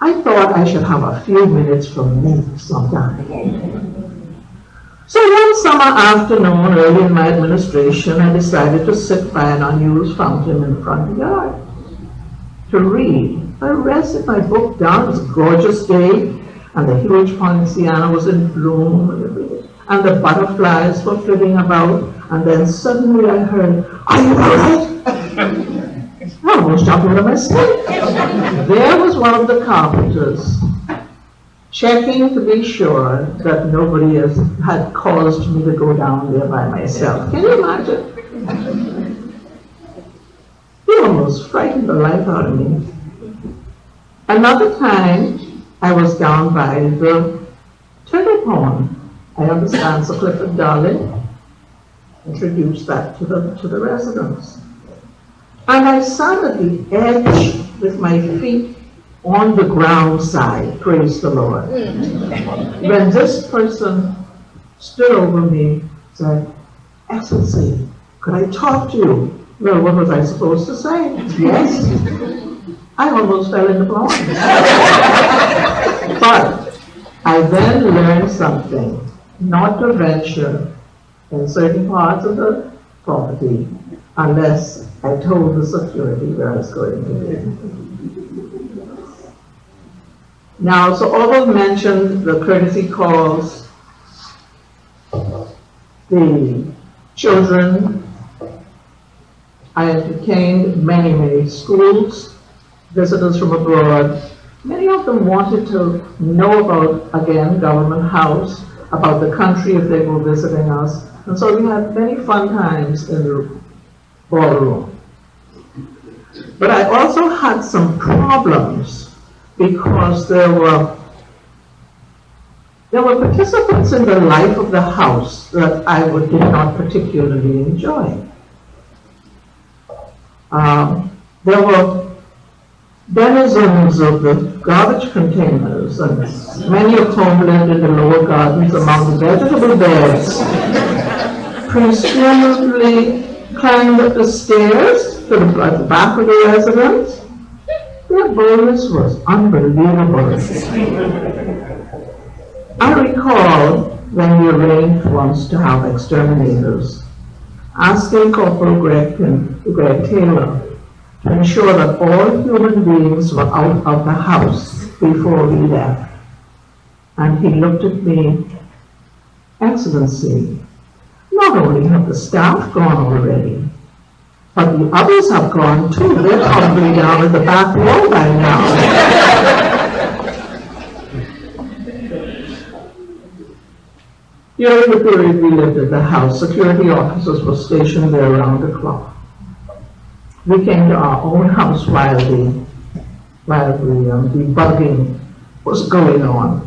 Speaker 6: I thought I should have a few minutes for me sometime. So one summer afternoon, early in my administration, I decided to sit by an unused fountain in the front yard to read. I rested my book down. It was a gorgeous day, and the huge poinciana was in bloom, and the butterflies were flitting about, and then suddenly I heard, "Are you all right?" I almost jumped out of my skin. There was one of the carpenters, checking to be sure that nobody had caused me to go down there by myself. Can you imagine? He almost frightened the life out of me. Another time, I was down by the turtle pond. I understand Sir Clifford Darling introduced that to the residents. And I sat at the edge with my feet on the ground side, praise the Lord. When this person stood over me, said, "Excellency, could I talk to you?" Well, what was I supposed to say? Yes. I almost fell in the pond. But I then learned something, not to venture in certain parts of the property unless I told the security where I was going to be. Now, so Orville mentioned the courtesy calls, the children. I entertained many schools, visitors from abroad. Many of them wanted to know about, again, Government House, about the country if they were visiting us. And so we had many fun times in the ballroom. But I also had some problems because there were participants in the life of the house that I did not particularly enjoy. There were denizens of the garbage containers, and many of whom lived in the lower gardens among the vegetable beds, presumably climbed up the stairs to the back of the residence. Their boldness was unbelievable. I recall when we arranged once to have exterminators, asking Corporal Greg Taylor to ensure that all human beings were out of the house before we left. And he looked at me, "Excellency, not only have the staff gone already, but the others have gone too. They're probably down at the back wall by now." During the period we lived at the house, security officers were stationed there around the clock. We came to our own house while the debugging was going on.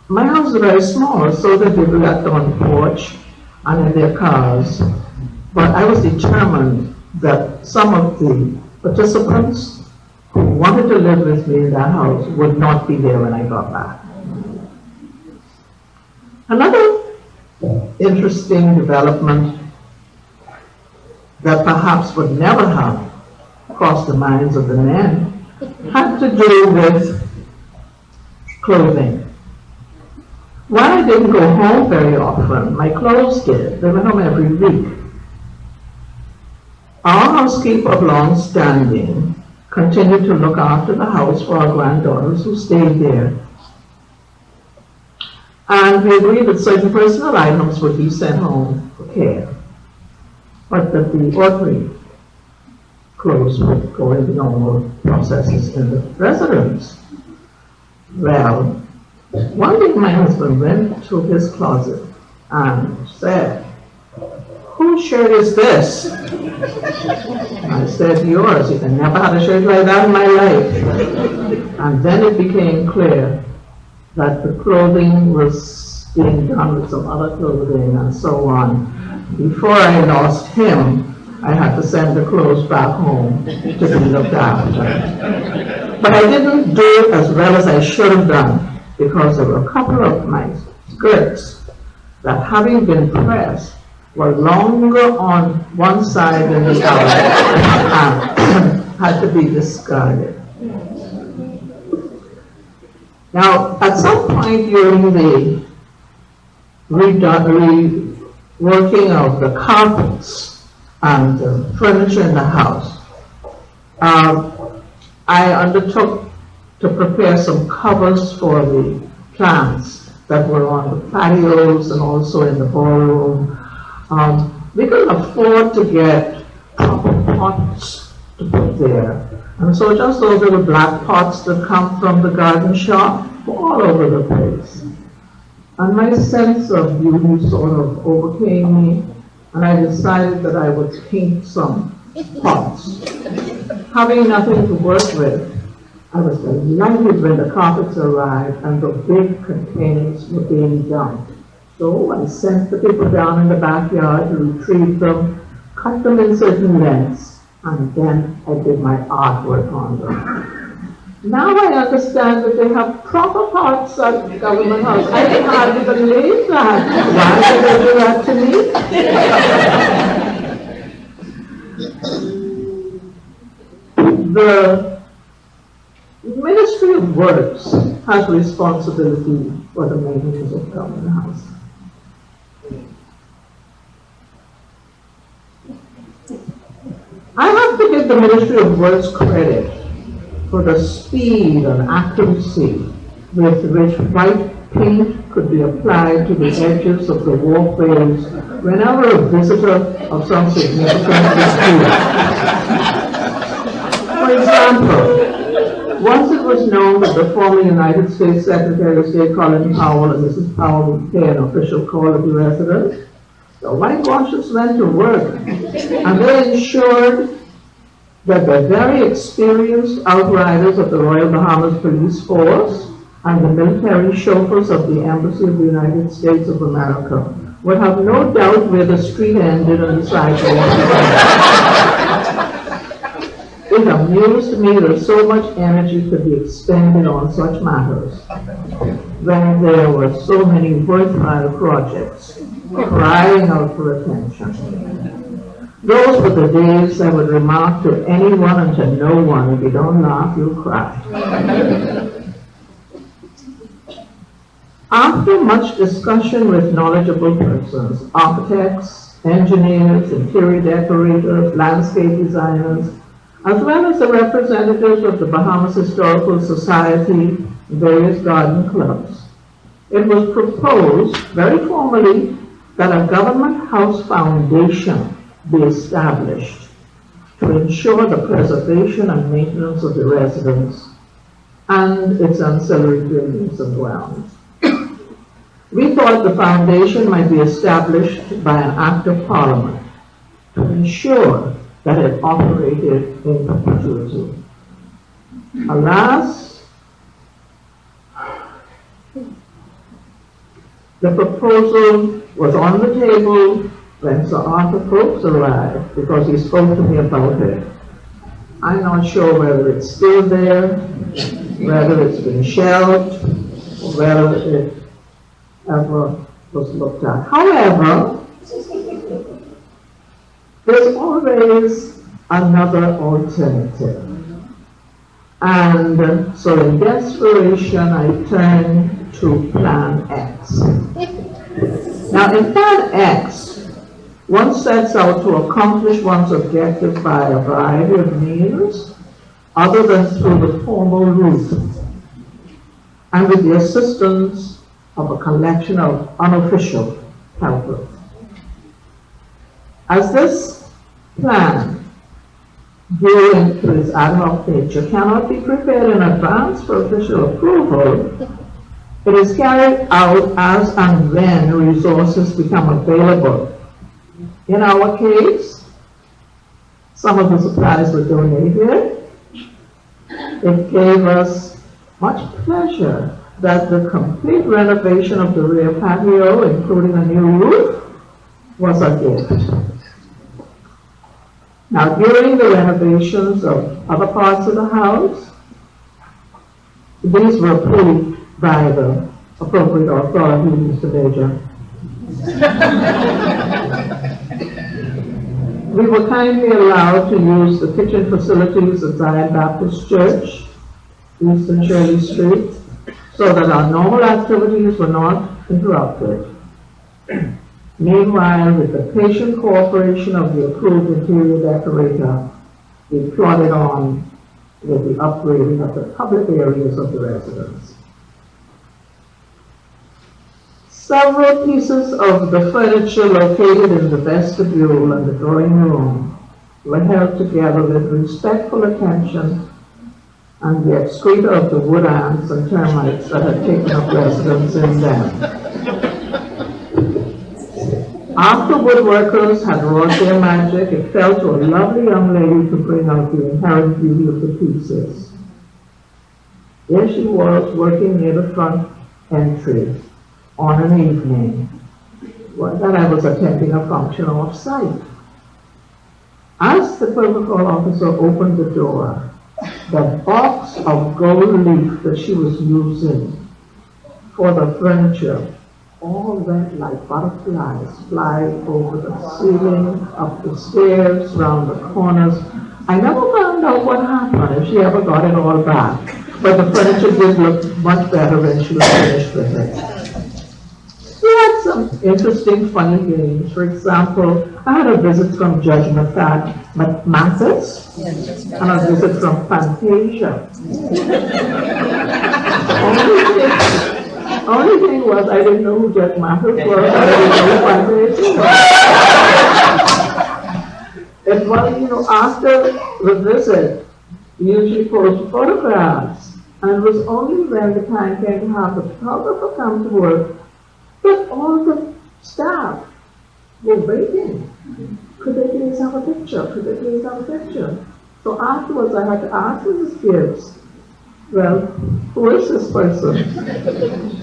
Speaker 6: My house is very small, so that they left on the porch and in their cars. But I was determined that some of the participants who wanted to live with me in that house would not be there when I got back. Another interesting development that perhaps would never have crossed the minds of the men had to do with clothing. While I didn't go home very often, my clothes did. They went home every week. Our housekeeper of long standing continued to look after the house for our granddaughters who stayed there. And we agreed that certain personal items would be sent home for care, but that the ordinary clothes would go in the normal processes in the residence. Well, one day my husband went to his closet and said, "Whose shirt is this?" I said, "Yours." He said, "Never had a shirt like that in my life." And then it became clear that the clothing was being done with some other clothing and so on. Before I lost him, I had to send the clothes back home to be looked after. But I didn't do it as well as I should have done, because there were a couple of my skirts that, having been pressed, were longer on one side than the other and had to be discarded. Now, at some point during the reworking of the carpets and the furniture in the house, I undertook to prepare some covers for the plants that were on the patios and also in the ballroom. We couldn't afford to get proper pots to put there. And so just those little black pots that come from the garden shop were all over the place. And my sense of beauty sort of overcame me, and I decided that I would paint some pots. Having nothing to work with, I was delighted when the carpets arrived and the big containers were being dumped. So I sent the people down in the backyard to retrieve them, cut them in certain lengths, and then I did my artwork on them. Now I understand that they have proper pots at the Government House. I can hardly believe that. Why did they do that to me? The Ministry of Works has responsibility for the maintenance of Government House. I have to give the Ministry of Works credit for the speed and accuracy with which white paint could be applied to the edges of the walkways whenever a visitor of some significance was here. For example, once it was known that the former United States Secretary of State Colin Powell and Mrs. Powell would pay an official call at the residence, the whitewashers went to work and they ensured that the very experienced outriders of the Royal Bahamas Police Force and the military chauffeurs of the Embassy of the United States of America would have no doubt where the street ended and the sidewalk. It amused me that so much energy could be expended on such matters when there were so many worthwhile projects crying out for attention. Those were the days I would remark to anyone and to no one, if you don't laugh, you'll cry. After much discussion with knowledgeable persons, architects, engineers, interior decorators, landscape designers, as well as the representatives of the Bahamas Historical Society and various garden clubs, it was proposed very formally that a government house foundation be established to ensure the preservation and maintenance of the residence and its ancillary buildings and grounds. We thought the foundation might be established by an act of parliament to ensure that it operated in perpetuity. Alas, the proposal was on the table when Sir Arthur Foulkes arrived, because he spoke to me about it. I'm not sure whether it's still there, whether it's been shelved, or whether it ever was looked at. However, there's always another alternative. And so in desperation, I turned to Plan X. Now in Plan X, one sets out to accomplish one's objectives by a variety of means, other than through the formal route, and with the assistance of a collection of unofficial helpers. As this plan, due to its ad hoc nature, cannot be prepared in advance for official approval, it is carried out as and when resources become available. In our case, some of the supplies were donated. It gave us much pleasure that the complete renovation of the rear patio, including a new roof, was a gift. Now, during the renovations of other parts of the house, these were approved by the appropriate authority, Mr. Major. We were kindly allowed to use the kitchen facilities of Zion Baptist Church, Eastern Shirley Street, so that our normal activities were not interrupted. Meanwhile, with the patient cooperation of the approved interior decorator, we plodded on with the upgrading of the public areas of the residence. Several pieces of the furniture located in the vestibule and the drawing room were held together with respectful attention, and the excreta of the wood ants and termites that had taken up residence in them. After woodworkers had wrought their magic, it fell to a lovely young lady to bring out the inherent beauty of the pieces. There she was, working near the front entry on an evening that I was attending a function off-site. As the protocol officer opened the door, the box of gold leaf that she was using for the furniture all went like butterflies, flying over the ceiling, up the stairs, round the corners. I never found out what happened, if she ever got it all back. But the furniture did look much better when she was finished with it. We had some interesting, funny games. For example, I had a visit from Judge Mathis and a visit from Fantasia. Only thing was, I didn't know who Judge Mathis was, and I didn't know who Fantasia was. It was, you know, after the visit, we usually posed photographs, and it was only when the time came to have the photographer come to work that all the staff were waiting. Could they please have a picture? Could they please have a picture? So afterwards, I had to ask Mrs. Gibbs, well, who is this person?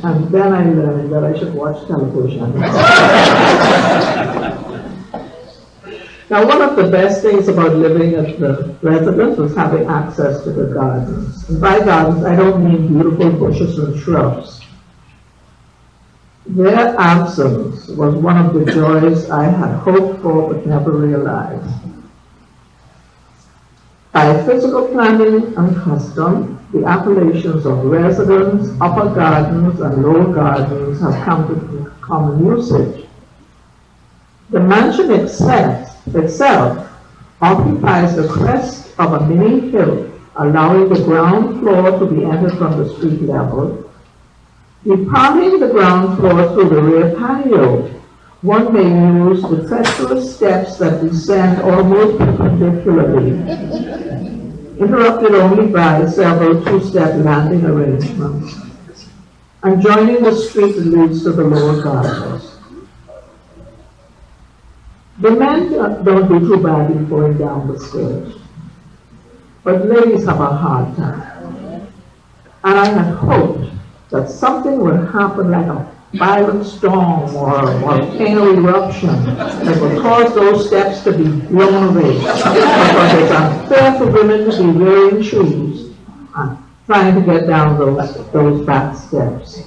Speaker 6: And then I learned that I should watch television. Now, one of the best things about living at the residence was having access to the gardens. And by gardens, I don't mean beautiful bushes and shrubs. Their absence was one of the joys I had hoped for but never realized. By physical planning and custom, the appellations of residence, upper gardens, and lower gardens have come to common usage. The mansion itself occupies the crest of a mini hill, allowing the ground floor to be entered from the street level. Departing the ground floor through the rear patio, one may use the treacherous steps that descend almost perpendicularly, interrupted only by several two-step landing arrangements, and joining the street that leads to the lower gardens. The men don't do too badly going down the stairs, but ladies have a hard time. And I had hoped that something would happen like a violent storm or a volcano eruption that would cause those steps to be blown away. Because it's unfair for women to be wearing shoes and trying to get down those back steps.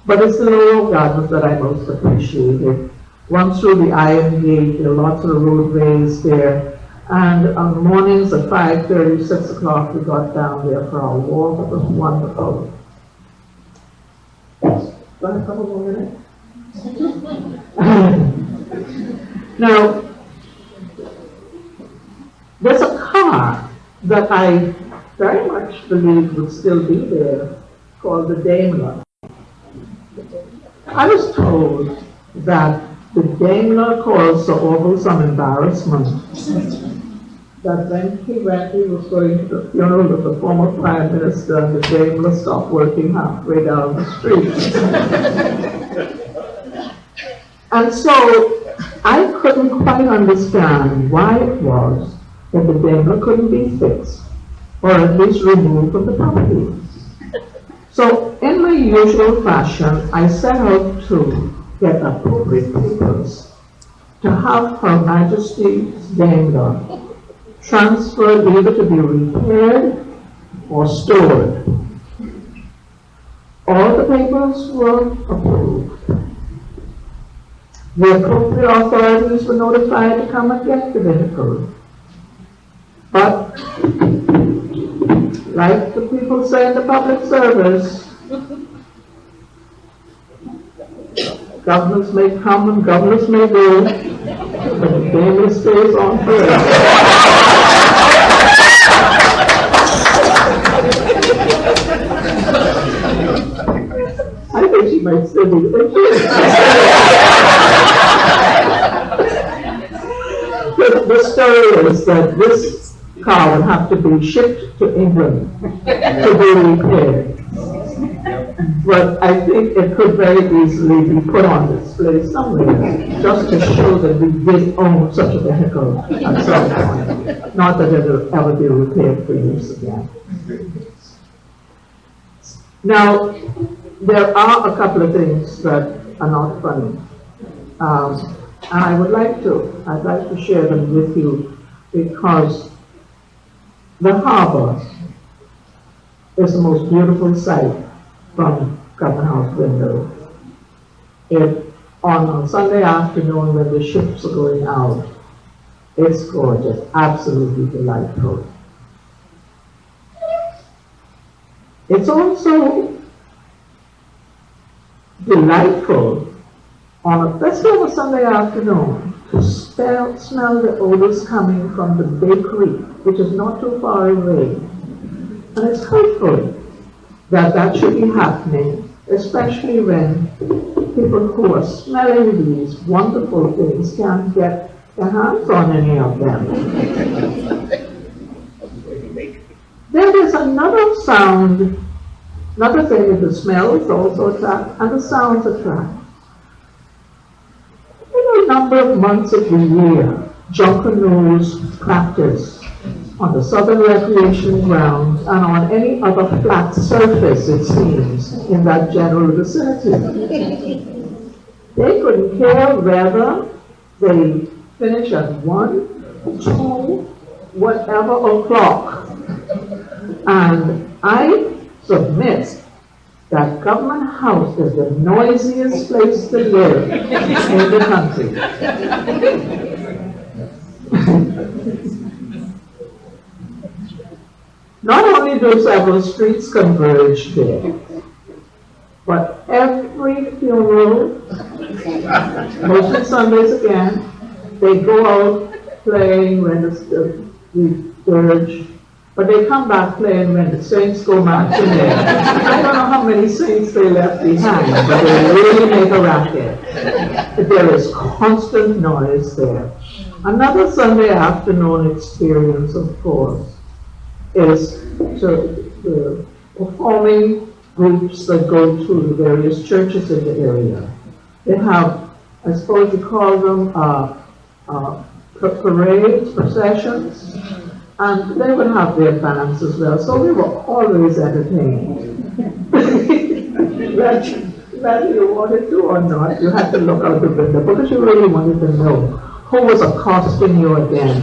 Speaker 6: But it's the lower gardens that I most appreciated. Once through the Iron Gate, there are lots of roadways there. And on mornings at 5:30, 6 o'clock, we got down there for our walk. It was wonderful. Got a couple more minutes? Now, there's a car that I very much believe would still be there, called the Daimler. I was told that the Daimler caused Sir Orville some embarrassment. That when he was going to the funeral of the former Prime Minister, and the Daimler stopped working halfway down the street. And so I couldn't quite understand why it was that the Daimler couldn't be fixed, or at least removed from the property. So in my usual fashion, I set out to get appropriate papers to have Her Majesty's Daimler transferred either to be repaired or stored. All the papers were approved. The appropriate authorities were notified to come and get the vehicle. But, like the people say in the public service, governors may come and governors may go, but the Daimler stays on forever. I think she might still be there. The story is that this car would have to be shipped to England to be repaired. But I think it could very easily be put on display somewhere, just to show that we did own such a vehicle at some point. Not that it will ever be repaired for use again. Now, there are a couple of things that are not funny. And I'd like to share them with you, because the harbor is the most beautiful sight from Government House window. On a Sunday afternoon when the ships are going out. It's gorgeous, absolutely delightful. It's also delightful let's say on a Sunday afternoon, to smell the odors coming from the bakery, which is not too far away. And it's hurtful that that should be happening, especially when people who are smelling these wonderful things can't get their hands on any of them. There is another sound, another thing is the smells also attract, and the sounds attract. In a number of months of the year, junkanoo practice on the southern recreation grounds and on any other flat surface, it seems, in that general vicinity. They couldn't care whether they finish at 1, 2, whatever o'clock. And I submit that Government House is the noisiest place to live in the country. Not only do several streets converge there, but every funeral, mostly Sundays again, they go out playing when it's the dirge, but they come back playing when the saints go marching in. I don't know how many saints they left behind, but they really make a racket. There is constant noise there. Another Sunday afternoon experience, of course, is the performing groups that go to the various churches in the area. They have, I suppose you call them parades, processions, and they would have their bands as well. So we were always entertained. Whether you wanted to or not, you had to look out the window because you really wanted to know who was accosting you again.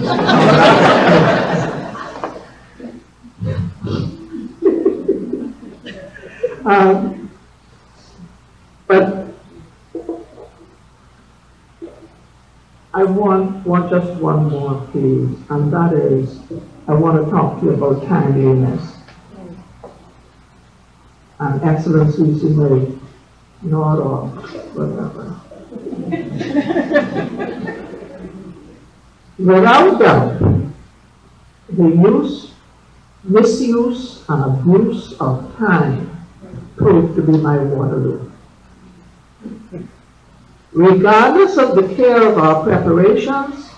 Speaker 6: But I want just one more, please, and that is, I want to talk to you about timeliness. And excellencies, you may nod or whatever. Without doubt, the misuse and abuse of time proved to be my Waterloo. Regardless of the care of our preparations,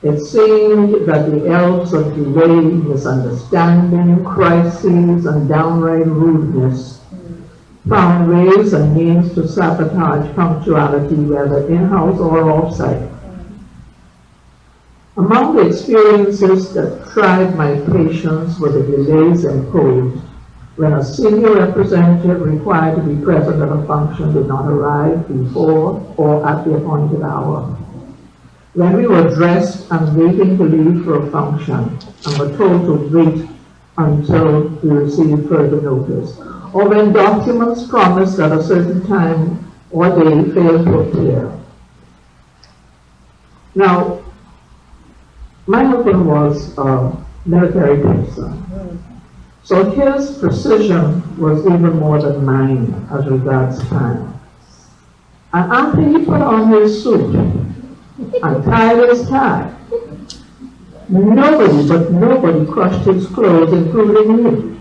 Speaker 6: it seemed that the elves of delay, misunderstanding, crises, and downright rudeness found ways and means to sabotage punctuality, whether in-house or off-site. Among the experiences that tried my patience were the delays imposed when a senior representative required to be present at a function did not arrive before or at the appointed hour. When we were dressed and waiting to leave for a function and were told to wait until we received further notice, or when documents promised at a certain time or day failed to appear. Now, my husband was a military person. So his precision was even more than mine as regards time. And after he put on his suit and tied his tie, nobody crushed his clothes, including me.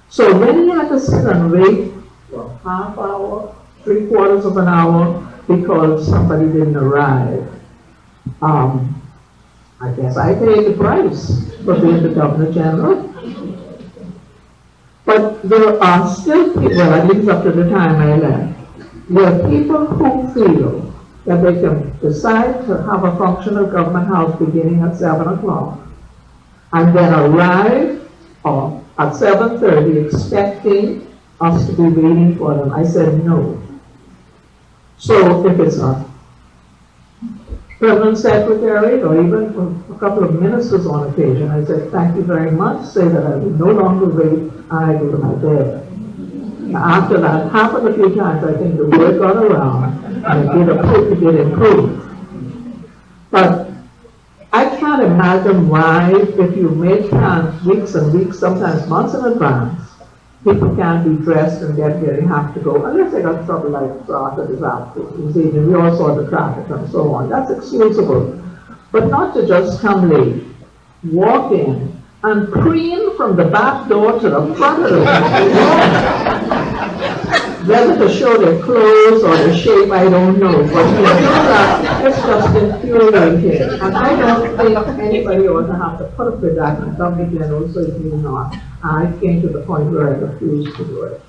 Speaker 6: So when he had to sit and wait for a half hour, 3/4 of an hour, because somebody didn't arrive, I guess I paid the price for being the Governor General. But there are still people, well, at least up to the time I left, there are people who feel that they can decide to have a function of Government House beginning at 7 o'clock and then arrive at 7:30 expecting us to be waiting for them. I said no. So if it's a permanent secretary or even a couple of ministers on occasion, I said, thank you very much, say that I will no longer wait, and I go to my bed. After that happened a few times, I think the word got around, and it did improve. But I can't imagine why, if you make plans weeks and weeks, sometimes months in advance, people can't be dressed and get here, they have to go, unless they got trouble like after disaster. You see, we all saw the traffic and so on. That's excusable. But not to just come late, walk in, and preen from the back door to the front of the room. Whether to show their clothes or their shape, I don't know. But to do that, it's just infuriating. And I don't think anybody ought to have to put up with that and come again also if you not. I came to the point where I refused to do it.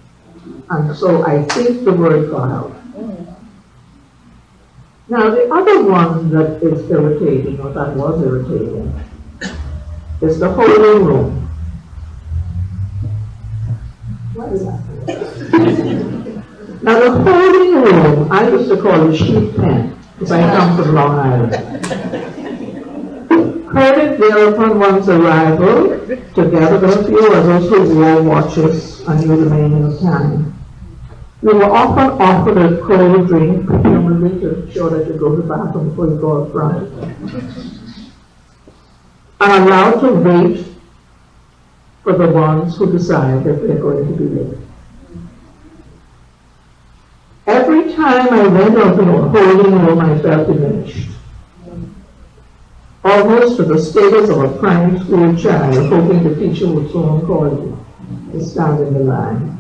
Speaker 6: And so I think the word got out. Now the other one that is irritating, or that was irritating, is the holy room. What is that? Now the holy room, I used to call it sheep pen, because I come from Long Island. Heard it there upon one's arrival, together with a few others who wore watches and knew the meaning of time. We were often offered a cold drink, presumably to show that you go to the bathroom before you go up front, and allowed to wait for the ones who decide that they're going to be late. Every time I went out to a holy room, I felt diminished. Almost to the status of a primary school child, hoping the teacher would soon call you to stand in the line.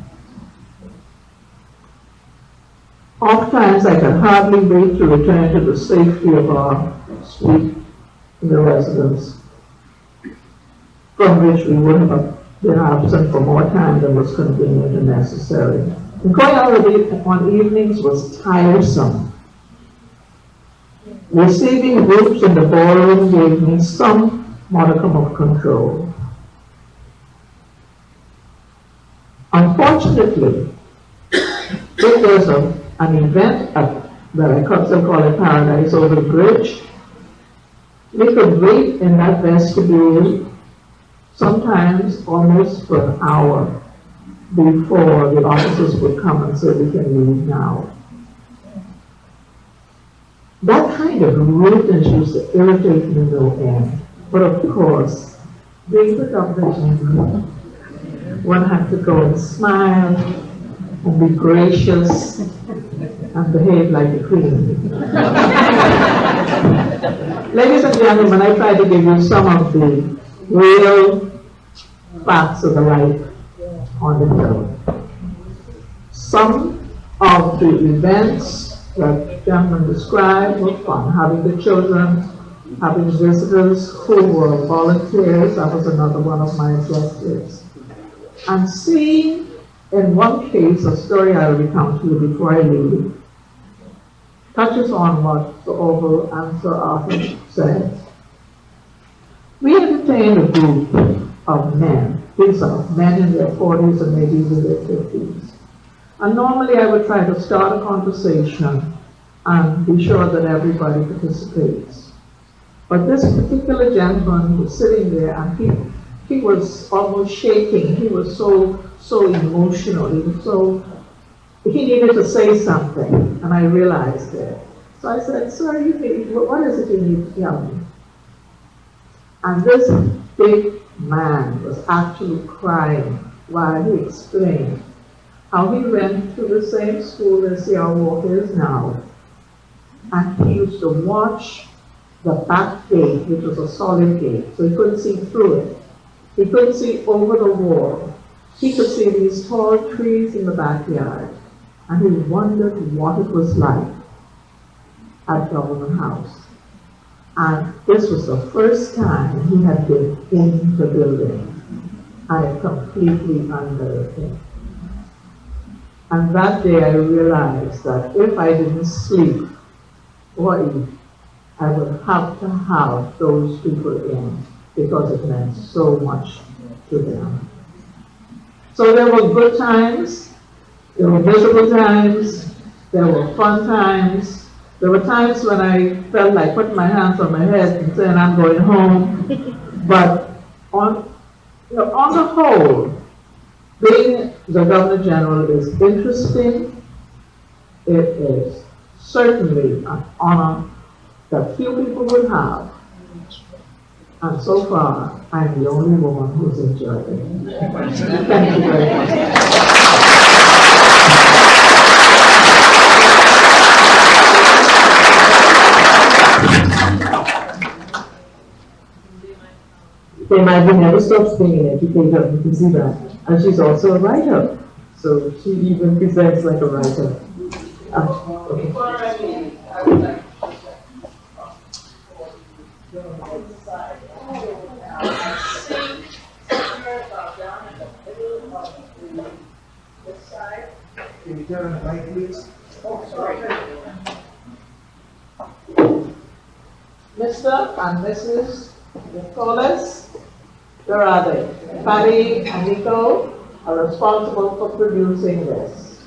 Speaker 6: Oftentimes I could hardly wait to return to the safety of our suite in the residence, from which we would have been absent for more time than was convenient and necessary. And going out on evenings was tiresome. Receiving groups in the ballroom gave me some modicum of control. Unfortunately, if there's an event at, that I still call it Paradise over the bridge, we could wait in that vestibule sometimes almost for an hour before the officers would come and say we can leave now. That kind of rudeness used to irritate me no end. But of course, being the governor general, one had to go and smile and be gracious and behave like a queen. Ladies and gentlemen, I tried to give you some of the real facts of the life on the hill. Some of the events that the gentleman described were fun. Having the children, having visitors who were volunteers, that was another one of my objectives. And seeing, in one case, a story I'll recount to you before I leave, touches on what Sir Orville and Sir Arthur said. We entertained a group of men, these are men in their 40s and maybe in their 50s. And normally I would try to start a conversation and be sure that everybody participates. But this particular gentleman was sitting there and he was almost shaking. He was so emotional. He needed to say something, and I realized it. So I said, sir, what is it you need to tell me? And this big man was actually crying while he explained how he went to the same school as the Walk is now. And he used to watch the back gate, which was a solid gate, so he couldn't see through it. He couldn't see over the wall. He could see these tall trees in the backyard. And he wondered what it was like at Government House. And this was the first time he had been in the building. I completely unnerved him. And that day I realized that if I didn't sleep or eat, I would have to have those people in because it meant so much to them. So there were good times, there were miserable times, there were fun times. There were times when I felt like putting my hands on my head and saying I'm going home. But on the whole, Being the Governor General is interesting. It is certainly an honor that few people will have. And so far, I'm the only woman who's enjoyed it. Thank you very much.
Speaker 1: They might be never stops being an educator, you can see that. And she's also a writer. So she even presents like a writer. Okay.
Speaker 7: Can you turn on the mic, please? Oh, sorry.
Speaker 6: Mr. and Mrs. Nicholas, where are they? Patty and Nico are responsible for producing this.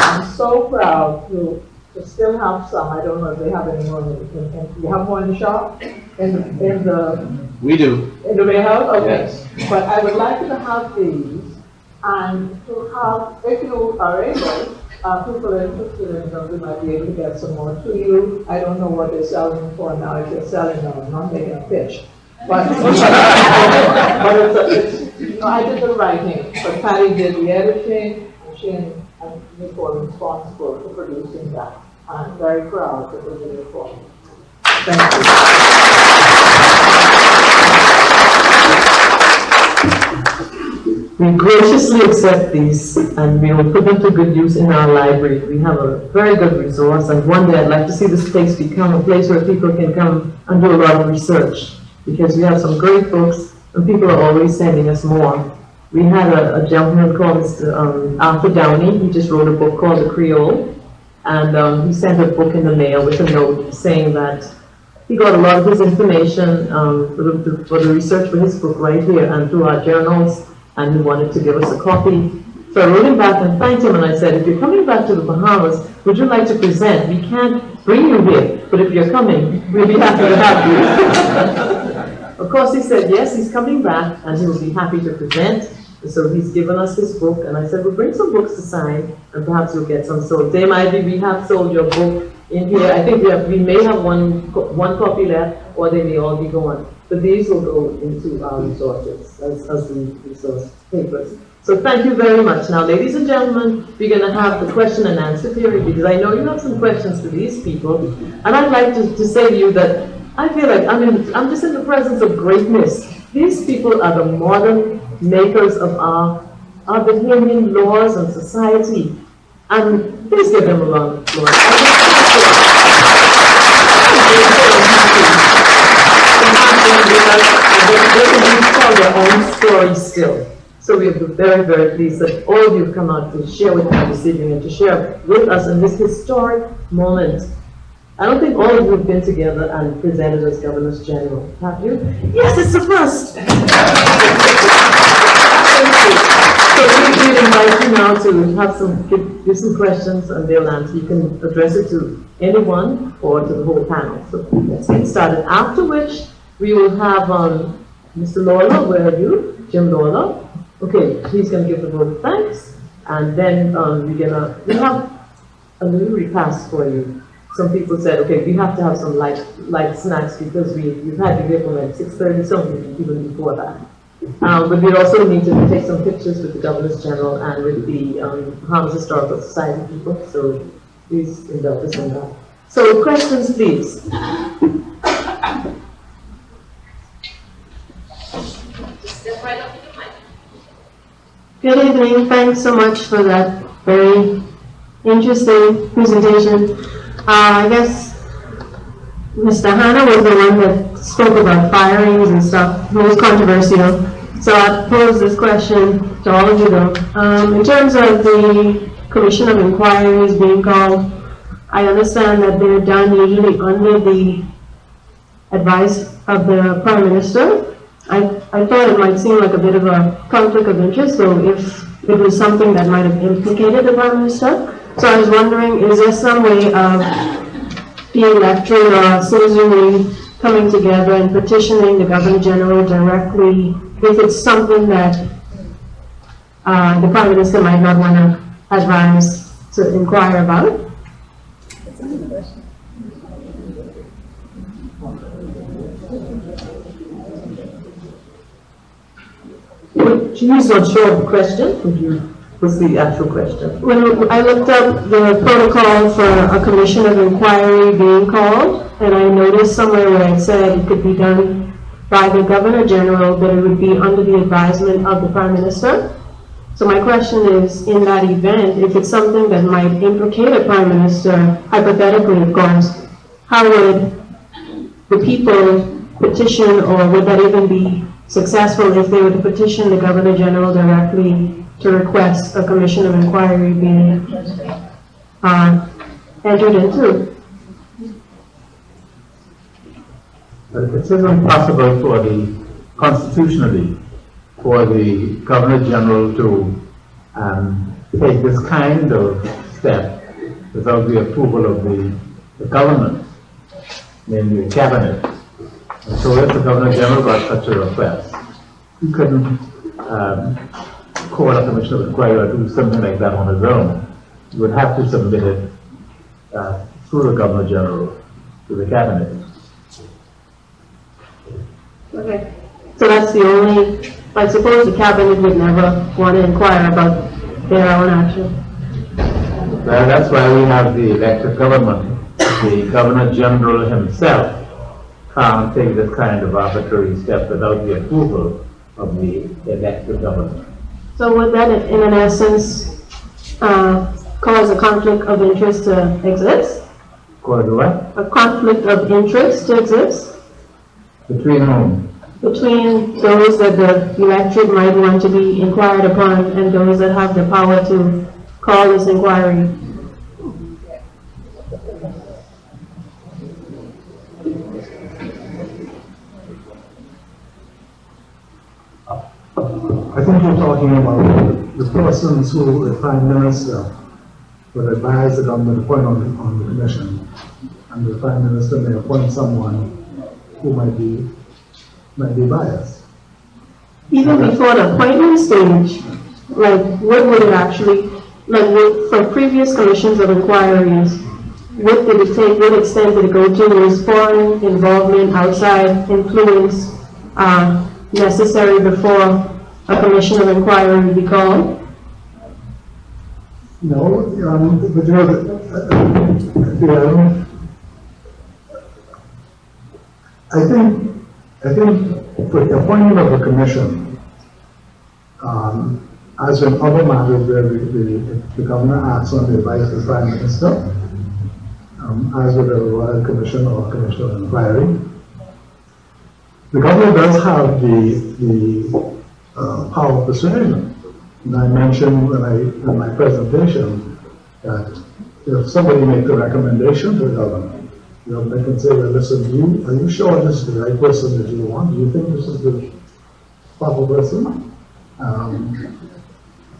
Speaker 6: I'm so proud to still have some. I don't know if they have any more. You have more in the shop?
Speaker 8: We do.
Speaker 6: In the warehouse? Okay.
Speaker 8: Yes.
Speaker 6: But I would like to have these and to have, if you are able, people interested in them, we might be able to get some more to you. I don't know what they're selling for now. If they're selling them, I'm not making a pitch. But, but it's you know, I did the writing, but Patty did the editing, and she and Nico are responsible for producing that. I'm very proud that they did it for me. Thank you.
Speaker 1: We graciously accept these and we will put them to good use in our library. We have a very good resource, and one day I'd like to see this place become a place where people can come and do a lot of research, because we have some great books and people are always sending us more. We had a gentleman called Mr. Arthur Downey. He just wrote a book called The Creole, and he sent a book in the mail with a note saying that he got a lot of his information for the research for his book right here and through our journals, and he wanted to give us a copy. So I wrote him back and thanked him, and I said, if you're coming back to the Bahamas, would you like to present? We can't bring you here, but if you're coming, we'll be happy to have you. Of course, he said, yes, he's coming back, and he will be happy to present. So he's given us his book, and I said, well, bring some books to sign, and perhaps you'll get some sold. Dame Ivy, we have sold your book in here. I think we may have one copy left, or they may all be gone. But these will go into our resources as the resource papers. So thank you very much. Now, ladies and gentlemen, we're going to have the question and answer period, because I know you have some questions for these people. And I'd like to say to you that I feel like I'm just in the presence of greatness. These people are the modern makers of our Bahamian laws and society. And please give them a round of applause. They can tell their own story still. So we are very, very pleased that all of you have come out to share with us this evening and to share with us in this historic moment. I don't think all of you have been together and presented as Governors General, have you? Yes, it's the first. So we invite you now to have give some questions and they'll answer. You can address it to anyone or to the whole panel. So let's get started. After which we will have Mr. Lawler, where are you? Jim Lawler. Okay, he's going to give the vote of thanks, and then we have a little repast for you. Some people said, okay, we have to have some light snacks because we've had you here from like 6:30, something even before that. But we also need to take some pictures with the Governors General and with the Bahamas Historical Society people, so please indulge us in that. So questions, please.
Speaker 9: Good evening. Thanks so much for that very interesting presentation. I guess Mr. Hanna was the one that spoke about firings and stuff. It was controversial. So I'll pose this question to all of you though. In terms of the Commission of Inquiries being called, I understand that they're done usually under the advice of the Prime Minister. I thought it might seem like a bit of a conflict of interest, so if it was something that might have implicated the Prime Minister. So I was wondering, is there some way of the electorate or citizenry coming together and petitioning the Governor General directly if it's something that the Prime Minister might not want to advise to inquire about?
Speaker 6: She's not sure of the question. Could you, what's the actual question?
Speaker 9: When I looked up the protocol for a commission of inquiry being called, and I noticed somewhere where it said it could be done by the Governor General, but it would be under the advisement of the Prime Minister. So my question is, in that event, if it's something that might implicate a Prime Minister, hypothetically of course, how would the people petition, or would that even be successful if they were to petition the Governor General directly to request a commission of inquiry being entered into?
Speaker 3: But it isn't possible for constitutionally, for the Governor General to take this kind of step without the approval of the government, namely the cabinet. And so if the Governor General got such a request, he couldn't call a commission of inquiry or do something like that on his own. He would have to submit it through the Governor General to the cabinet.
Speaker 9: Okay, so that's the only, I suppose the cabinet would never want to inquire about their own action.
Speaker 3: Well, that's why we have the elected government. The Governor General himself can't take this kind of arbitrary step without the approval of the elected government.
Speaker 9: So would that, in an essence, cause a conflict of interest to exist?
Speaker 3: Cause what?
Speaker 9: A conflict of interest to exist?
Speaker 3: Between whom?
Speaker 9: Between those that the electorate might want to be inquired upon and those that have the power to call this inquiry.
Speaker 2: I think you're talking about the persons who the Prime Minister would advise the government to appoint on the commission, and the Prime Minister may appoint someone who might be biased.
Speaker 9: Even before the appointment stage, like what would it actually, like for previous commissions of inquiries, what did it take, what extent did it go to? Was foreign involvement, outside influence necessary before a commission of inquiry would be called?
Speaker 2: No, but you know, I think for the appointment of a commission, as in other matters where the governor acts on the advice of the Prime Minister, as with a royal commission or commission of inquiry, the governor does have the power of persuasion. And I mentioned in my presentation that if somebody makes a recommendation to the governor, the governor can say, well, listen, are you sure this is the right person that you want? Do you think this is the proper person? And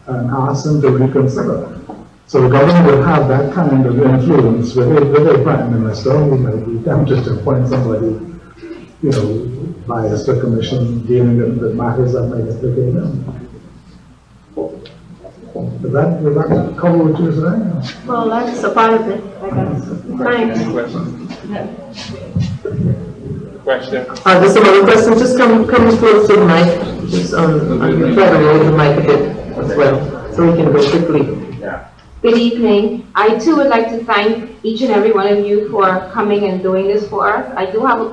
Speaker 2: ask them to reconsider. So the government will have that kind of influence with a Prime Minister who may be tempted to appoint somebody, biased to a commission dealing with matters that might implicate them. Does that cover what you're saying?
Speaker 9: Well, that's a part of it, I guess. Thanks.
Speaker 8: Any questions? Question?
Speaker 6: There's some other questions. Just come close to the mic. Just you try to roll the mic a bit as well, so we can go quickly.
Speaker 8: Yeah.
Speaker 10: Good evening. I too would like to thank each and every one of you for coming and doing this for us. I do have a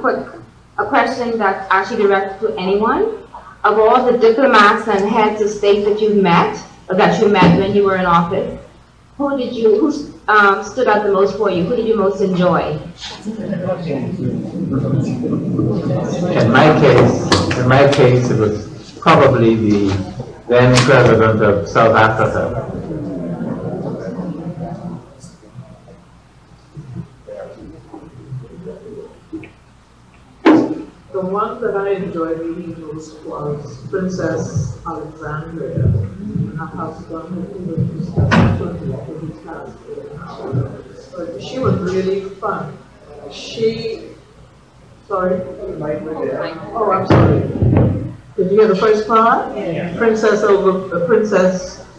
Speaker 10: question that's actually directed to anyone. Of all the diplomats and heads of state that you met when you were in office, who stood out the most for you? Who did you most enjoy?
Speaker 3: In my case, it was probably the then President of South Africa.
Speaker 6: The one that I enjoyed meeting most was Princess Alexandria, her husband, who was she was really fun. She Sorry? Oh, I'm sorry. Did you hear the first part? Yeah. Princess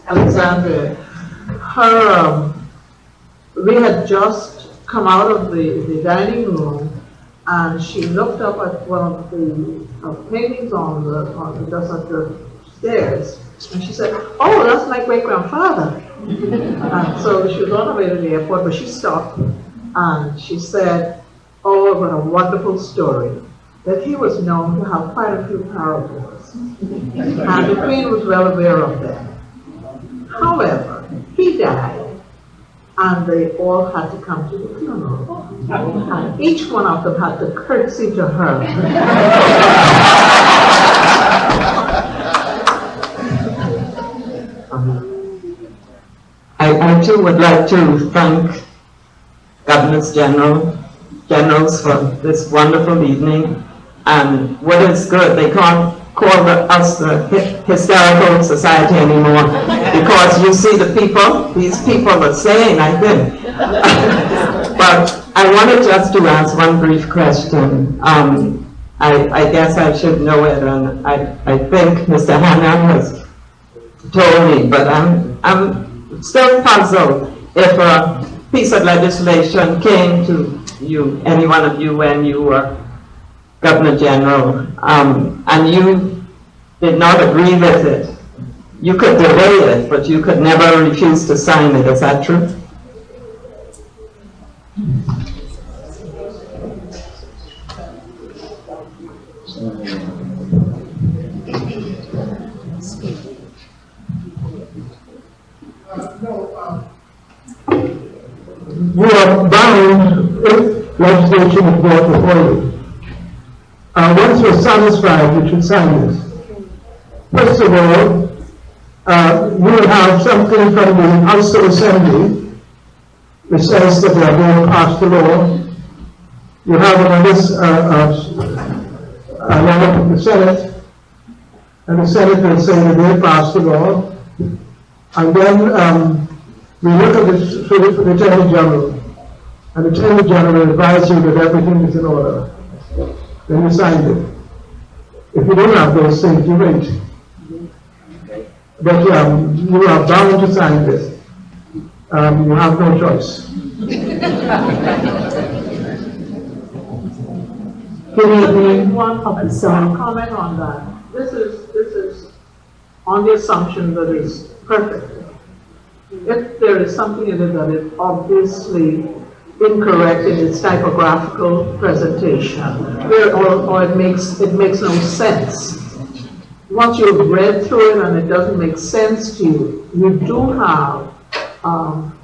Speaker 6: Alexandria. Her, we had just come out of the dining room, and she looked up at one of the paintings on just at the stairs, and she said, "Oh, that's my great-grandfather." And so she was on her way to the airport, but she stopped, and she said, "Oh, what a wonderful story, that he was known to have quite a few parables." And the Queen was well aware of them. However, he died, and they all had to come to the funeral. And each one of them had to curtsy to her. I too would like to thank Governors Generals for this wonderful evening. And what is good, they can't call us the Historical Society anymore, because you see the people, these people are saying, I think. But I wanted just to ask one brief question. I guess I should know it, and I think Mr. Hanna has told me, but I'm still puzzled if a piece of legislation came to you, any one of you, when you were Governor General, and you did not agree with it. You could delay it, but you could never refuse to sign it. Is that true?
Speaker 5: You are bound if legislation is brought before you. Once you're satisfied, you should sign this. First of all, you will have something from the House of Assembly which says that they are going to pass the law. You have another letter from the Senate, and the Senate will say that they passed the law. And then we look at this for the Attorney General, and the Attorney General will advise you that everything is in order. Then you sign it. If you don't have those things, you wait. But you are bound to sign this. You have no choice.
Speaker 6: Good evening. One comment on that. This is on the assumption that it's perfect. If there is something in it that is obviously incorrect in its typographical presentation, or it makes no sense. Once you've read through it and it doesn't make sense to you, you do have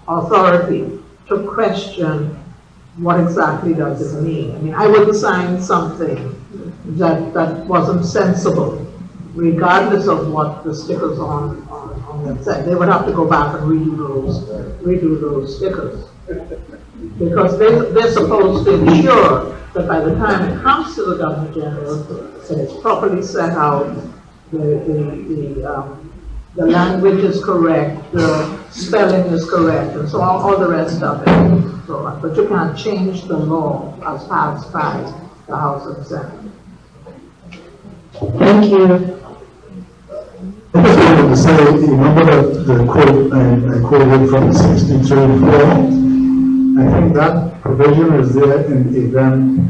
Speaker 6: authority to question what exactly does it mean. I mean, I wouldn't sign something that wasn't sensible, regardless of what the stickers on it said. They would have to go back and redo those stickers. Because they're supposed to ensure that by the time it comes to the Governor General, that it's properly set out, the language is correct, the spelling is correct, and so all the rest of it. So, but you can't change the law as passed by the House of Senate.
Speaker 9: Thank you.
Speaker 2: I just wanted to say, remember the quote I quoted from 63-4? I think that provision is there in the event,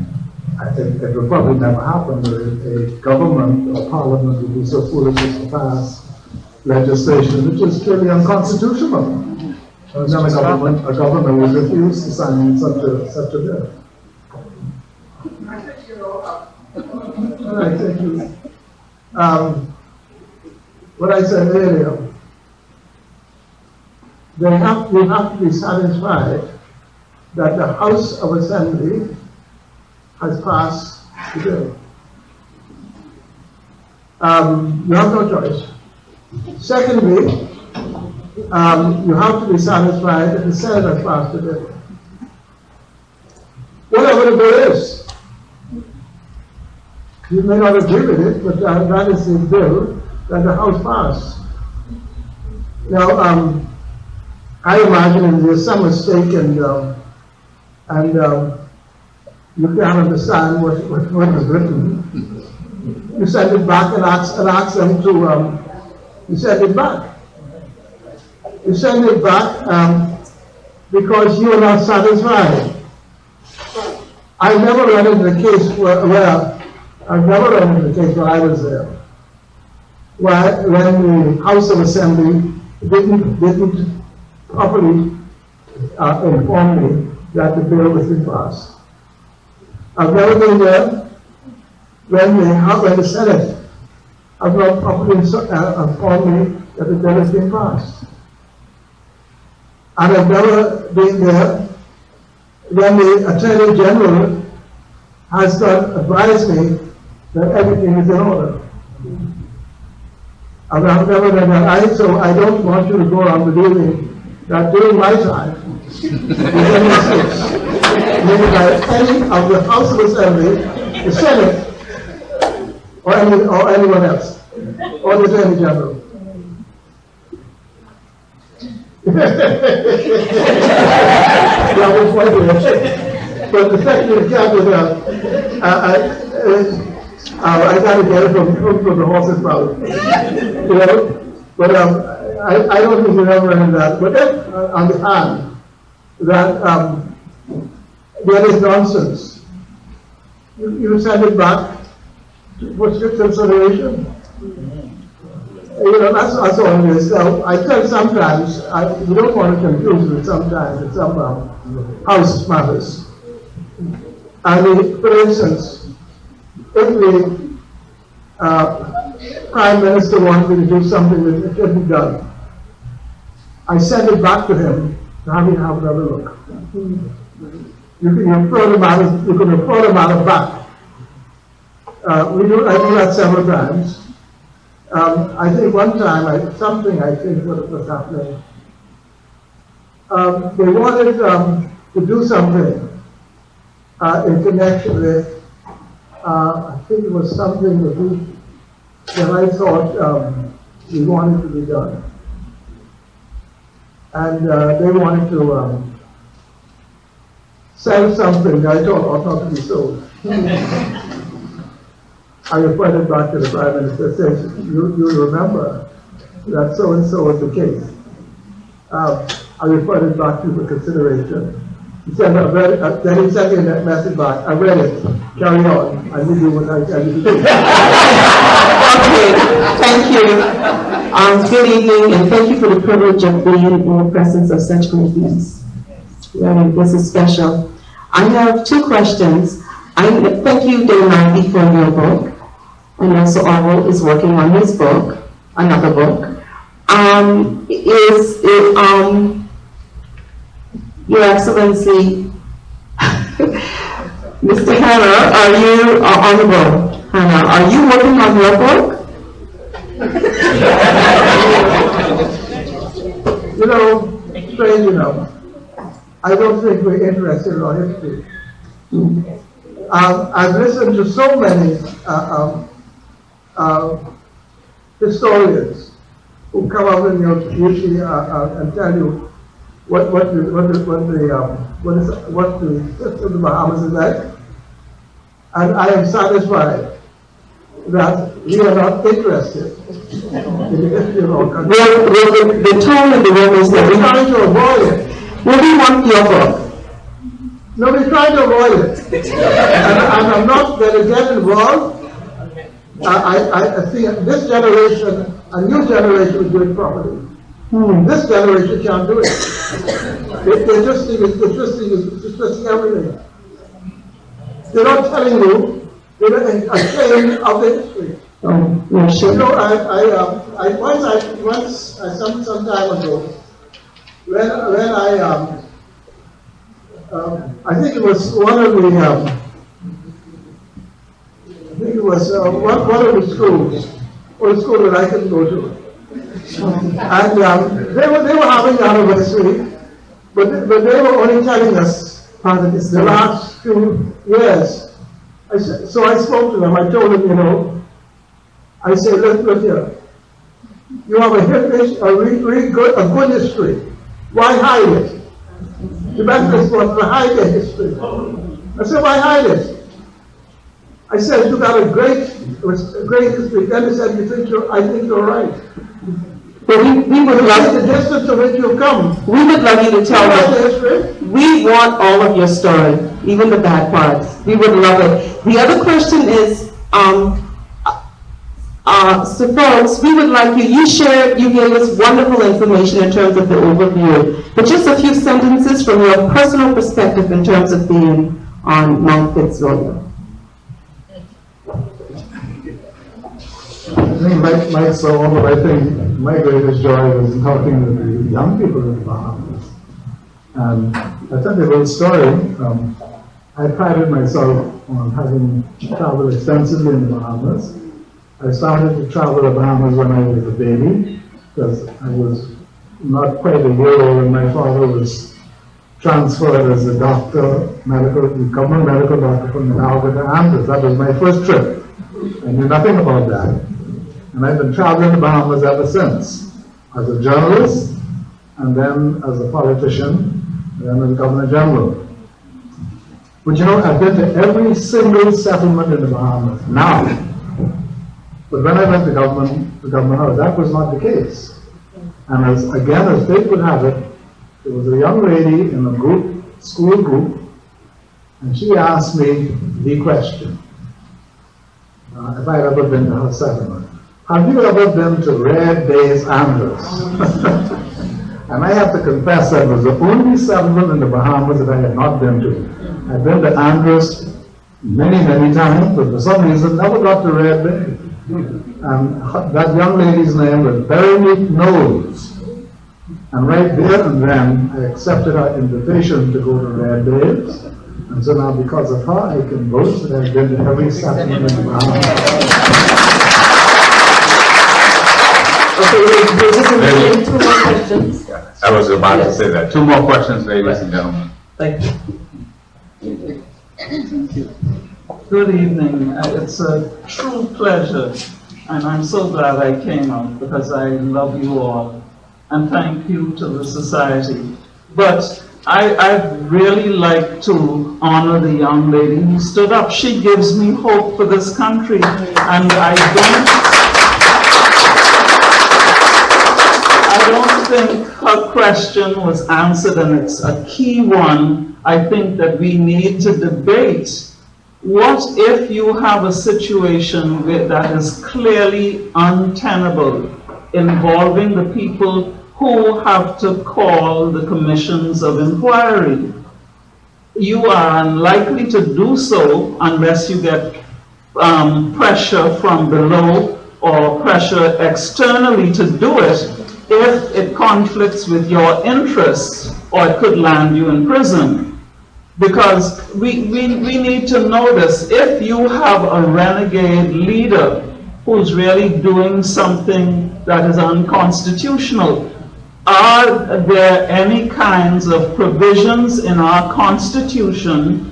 Speaker 2: it will probably never happen, that a government or parliament would be so foolish as to pass legislation which is clearly unconstitutional. And then a government would refuse to sign such a bill. All right, thank you. What I said earlier, we have to be satisfied that the House of Assembly has passed the bill. You have no choice. Secondly, you have to be satisfied that the Senate has passed the bill. Whatever the bill is. You may not agree with it, but that is the bill that the House passed. Now, I imagine there's some mistake and
Speaker 5: you can't understand what is written. You send it back and ask them to, you send it back. You send it back because you are not satisfied. I never run into the case I've never run into the case where I was there, when the House of Assembly didn't properly inform me that the bill was being passed. I've never been there when the Senate has not properly informed me that the bill has been passed. And I've never been there when the Attorney General has not advised me that everything is in order. And I've never done that. So I don't want you to go around believing that during my time, maybe by any of the House of Assembly, the Senate, or anyone else, or the Attorney General. But the Secretary of Cabinet, I got to get it from the horse's mouth. You know? But I don't think you've ever run into that. But if, on the hand, that there is nonsense, you send it back for strict consideration. You know, that's all it is. So I tell sometimes, we don't want to confuse it sometimes with some house matters. I mean, for instance, if the Prime Minister wanted me to do something that should be done, I send it back to him to have him have another look. You can throw the matter back. I do that several times. I think one time, I think what was happening. They wanted to do something in connection with, I think it was something that I thought we wanted to be done. And they wanted to sell something that I thought ought not to be sold. I referred it back to the Prime Minister, says, you remember that so-and-so was the case. I referred it back to for consideration. He said, then he sent me that message back. I read it. Carry on. I will do what I tell you to do.
Speaker 6: Okay, thank you. Good evening, and thank you for the privilege of being in the presence of such greatness. Really, this is special. I have two questions. Thank you, Dumont, for your book. And also Orville is working on his book, another book. Your Excellency, Mr. Hanna, are you Honorable Hanna? Are you working on your book?
Speaker 5: You know, strange enough, I don't think we're interested in our history. I've listened to so many historians who come up and usually and tell you what the system of the Bahamas is like, and I am satisfied that we are not interested in the history of our country.
Speaker 6: Well, the tone of the room is that
Speaker 5: we're trying to avoid it.
Speaker 6: Well, we want your book.
Speaker 5: No, we're trying to avoid it, and I'm not going to get involved. I think this generation, a new generation, will do it properly. This generation can't do it. They're just twisting everything. They're not telling you. They're ashamed of the history. You know, once some time ago, when I think it was one of the one of the schools, or the school that I couldn't go to. And they were having the anniversary, but they were only telling us the last few years. So I spoke to them. I told them, you know, I said, look here. You have a good history. Why hide it? The best response is to hide the history. I said, why hide it? I said, you got a great history. Then he said, I think you're right.
Speaker 6: But we would love
Speaker 5: the distance to which you've come.
Speaker 6: We would love you to tell
Speaker 5: the
Speaker 6: us.
Speaker 5: history.
Speaker 6: We want all of your story, even the bad parts. We would love it. The other question is, so folks, we would like you gave us wonderful information in terms of the overview, but just a few sentences from your personal perspective in terms of being on Mount Fitzwilliam.
Speaker 2: I think like so, but I think my greatest joy was talking with the young people in the Bahamas. And I'll tell you a little story. I prided myself on having traveled extensively in the Bahamas. I started to travel the Bahamas when I was a baby, because I was not quite a year old when my father was transferred as a government medical doctor from Nicaragua to Andrea. That was my first trip. I knew nothing about that. And I've been traveling the Bahamas ever since, as a journalist, and then as a politician, and then as Governor General. But you know, I've been to every single settlement in the Bahamas now. But when I went to the government house, that was not the case. And as fate would have it, there was a young lady in a school group, and she asked me the question, if I had ever been to her settlement. Have you ever been to Red Bay's Andres? And I have to confess that was the only settlement in the Bahamas that I had not been to. I've been to Andres many, many times, but for some reason never got to Red Bay. And that young lady's name was Berenice Knowles. And right there and then, I accepted her invitation to go to Red Bay's. And so now, because of her, I can boast that I've been to every settlement in the Bahamas.
Speaker 6: Okay, two more questions.
Speaker 11: I was about to say that. Two more questions, ladies and gentlemen.
Speaker 6: Thank you.
Speaker 12: Good evening. It's a true pleasure, and I'm so glad I came out because I love you all, and thank you to the society. But I'd really like to honor the young lady who stood up. She gives me hope for this country, and I don't think her question was answered, and it's a key one. I think that we need to debate. What if you have a situation that is clearly untenable, involving the people who have to call the commissions of inquiry? You are unlikely to do so unless you get pressure from below or pressure externally to do it, if it conflicts with your interests, or it could land you in prison. Because we need to know this. If you have a renegade leader who's really doing something that is unconstitutional, are there any kinds of provisions in our Constitution?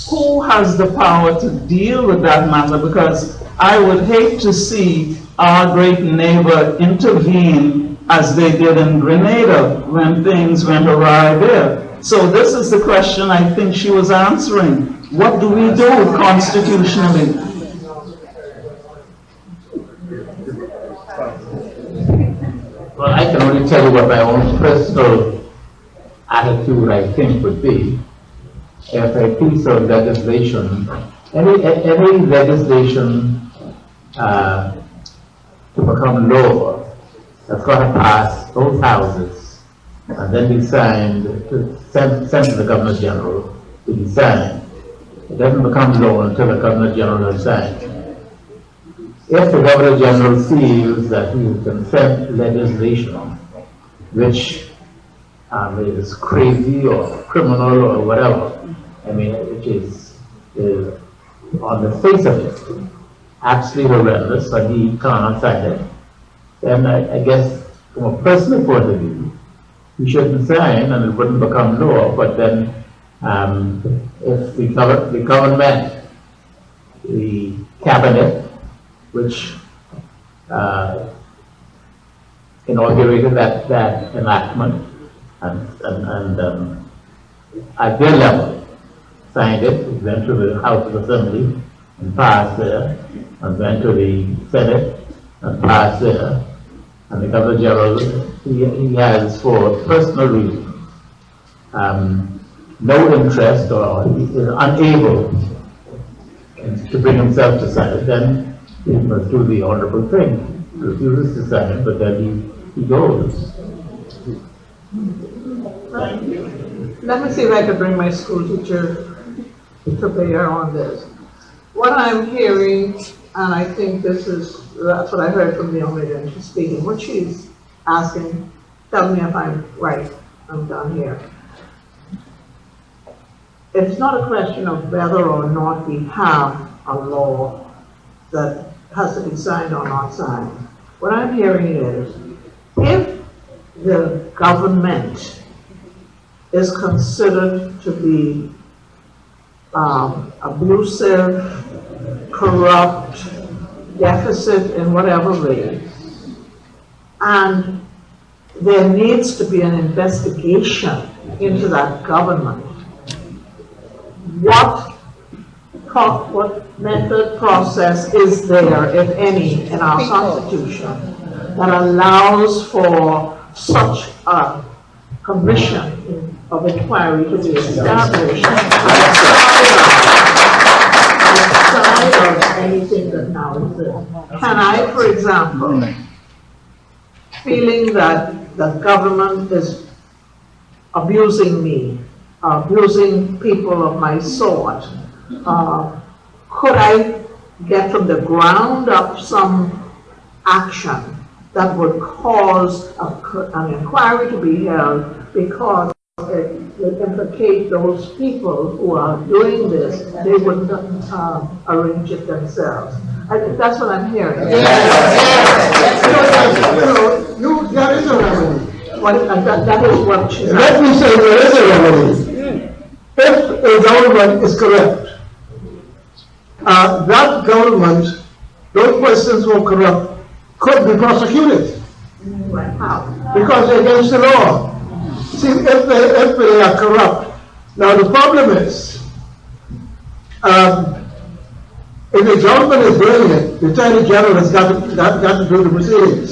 Speaker 12: Who has the power to deal with that matter? Because I would hate to see our great neighbor intervene as they did in Grenada when things went awry there. So this is the question I think she was answering. What do we do constitutionally?
Speaker 3: Well, I can only tell you what my own personal attitude, I think, would be if a piece of legislation, any legislation to become law, that's got to pass both houses and then be signed, sent to the Governor General to be signed. It doesn't become law until the Governor General has signed. If the Governor General feels that he can send legislation which is crazy or criminal or whatever, I mean, which is on the face of it, absolutely horrendous, but he can't sign it, then I guess from a personal point of view, he shouldn't sign and it wouldn't become law. But then if the government, the cabinet, which inaugurated that enactment, and at their level signed it, it went to the House of Assembly and passed there, and went to the Senate and passed there. And the Governor General, he has, for personal reasons, no interest or he is unable to bring himself to sign it, then he must do the honorable thing. He refuses to sign it, but then he goes.
Speaker 6: Let me see if I can bring my school teacher to bear on this. What I'm hearing, and I think that's what I heard from the young lady when she's speaking, what she's asking, tell me if I'm right, I'm done here. It's not a question of whether or not we have a law that has to be signed or not signed. What I'm hearing is, if the government is considered to be abusive, corrupt, deficit in whatever way, and there needs to be an investigation into that government, what method, process is there, if any, in our Constitution that allows for such a commission of inquiry to be established outside of anything that now exists? Can I, for example, feeling that the government is abusing me, abusing people of my sort, could I get from the ground up some action that would cause an inquiry to be held, because it would implicate those people who are doing this? They wouldn't arrange it themselves. I think that's what I'm hearing.
Speaker 5: There is a remedy.
Speaker 6: That is what she's
Speaker 5: Let me say there is a remedy. If a government is corrupt, that government, those persons who are corrupt, could be prosecuted.
Speaker 6: How?
Speaker 5: Because they're against the law. See, if they are corrupt. Now the problem is, if the government is doing it, the Attorney General has got to do the proceedings.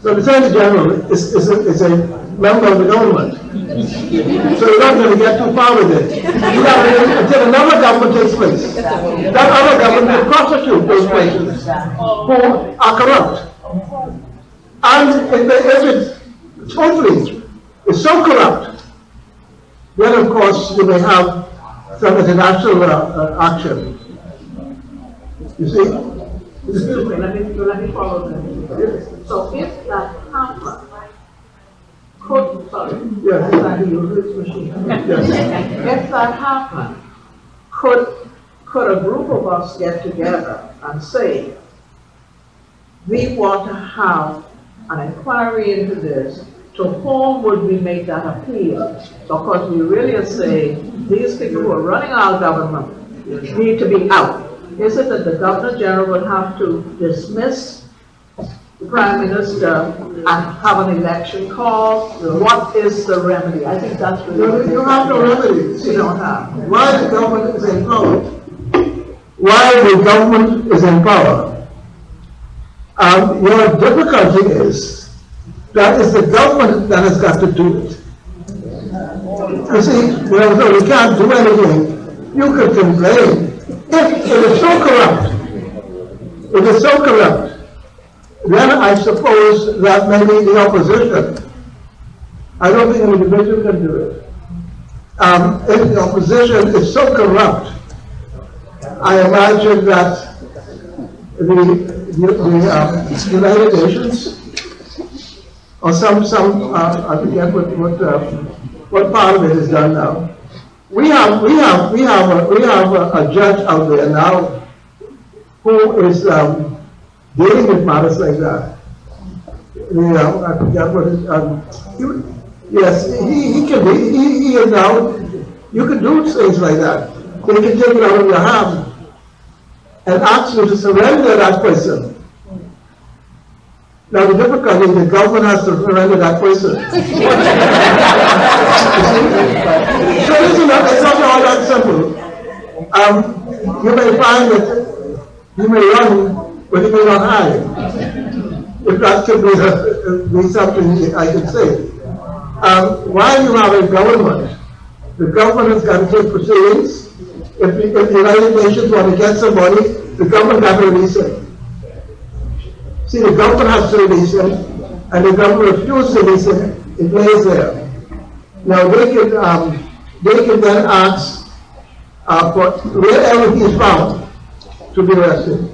Speaker 5: So the Attorney General is a member of the government. So you're not going to get too far with it. You got to wait until another government takes place. That other government will prosecute those persons who are corrupt. And if it totally is so corrupt, then of course you may have some international action. You see?
Speaker 6: Excuse me, let me follow that. So if that happens,
Speaker 5: Yes.
Speaker 6: If that happened, could a group of us get together and say, we want to have an inquiry into this? To whom would we make that appeal? Because we really are saying these people who are running our government need to be out. Is it that the Governor General would have to dismiss the Prime Minister and have an election called? What is the remedy? I think that's really...
Speaker 5: You have no remedy.
Speaker 6: You don't have.
Speaker 5: While the government is in power, your difficulty is that it's the government that has got to do it. You see, we can't do anything. You can complain. If it is so corrupt, then I suppose that maybe the opposition, I don't think an individual can do it. If the opposition is so corrupt, I imagine that the United Nations, or I forget what part of it is done now. We have a judge out there now who is dealing with matters like that. I forget what it. Yes, he can be. He is now. You can do things like that. They can take it out of your hand and ask you to surrender that person. Now the difficulty is the government has to surrender that person. So it's not all that simple. You may find that you may run, but you may not hide. If that could be something I could say. While you have a government, the government has got to take proceedings. If the United Nations want to get some money, the government has to release it. See, the government has to release it, and the government refuses to release it. It lays there. Now they can then ask for wherever he is found to be arrested.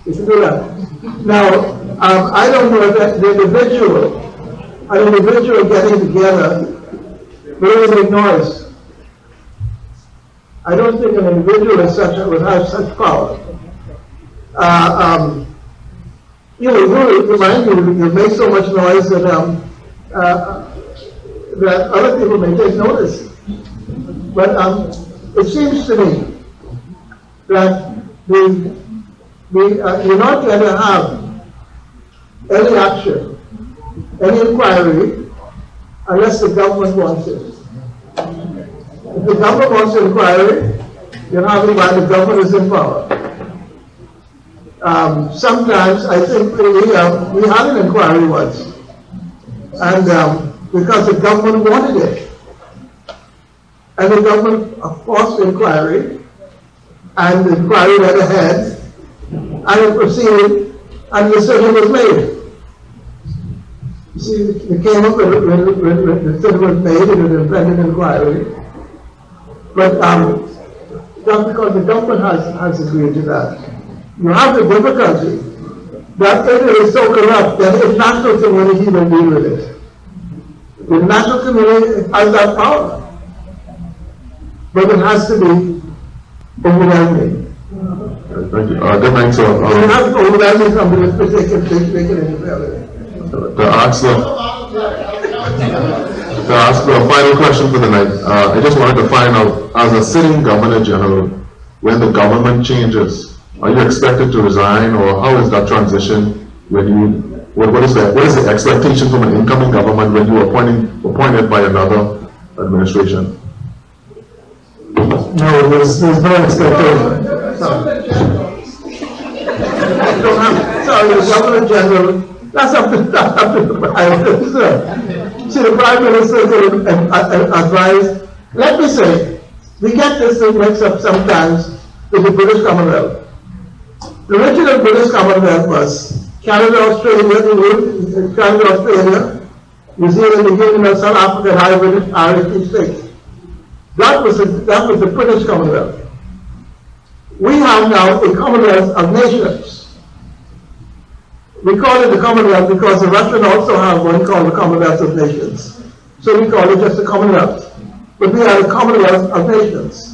Speaker 5: You can do that. Now, I don't know if an individual getting together will make noise. I don't think an individual as such would have such power. You make so much noise that that other people may take notice. But it seems to me that you're not going to have any action, any inquiry, unless the government wants it. If the government wants an inquiry, you're having while the government is in power. Sometimes I think we had an inquiry once, and because the government wanted it, and the government forced the inquiry, and the inquiry went ahead, and it proceeded, and the decision was made. You see, it came up with the decision was made in an independent inquiry, but just because the government has agreed to that, you have the difficulty that if it is so corrupt, then the national community will deal with it. The national community has that power, but it has to be overwhelming.
Speaker 13: Thank you. Good night, sir.
Speaker 5: It has to be overwhelming somebody to take it independent.
Speaker 13: To ask the final question for the night, I just wanted to find out, as a sitting Governor General, when the government changes, are you expected to resign, or how is that transition when you, what is the expectation from an incoming government when you are appointed by another administration?
Speaker 2: No, there's no expectation.
Speaker 5: Sorry, the Governor General, that's up to the Prime Minister. See, the Prime Minister could advise. Let me say, we get this thing mixed up sometimes with the British Commonwealth. The original British Commonwealth was Canada, Australia, New Zealand, the Union of South Africa, and Irish states. That was the British Commonwealth. We have now a Commonwealth of Nations. We call it the Commonwealth because the Russians also have one called the Commonwealth of Nations. So we call it just the Commonwealth. But we are the Commonwealth of Nations.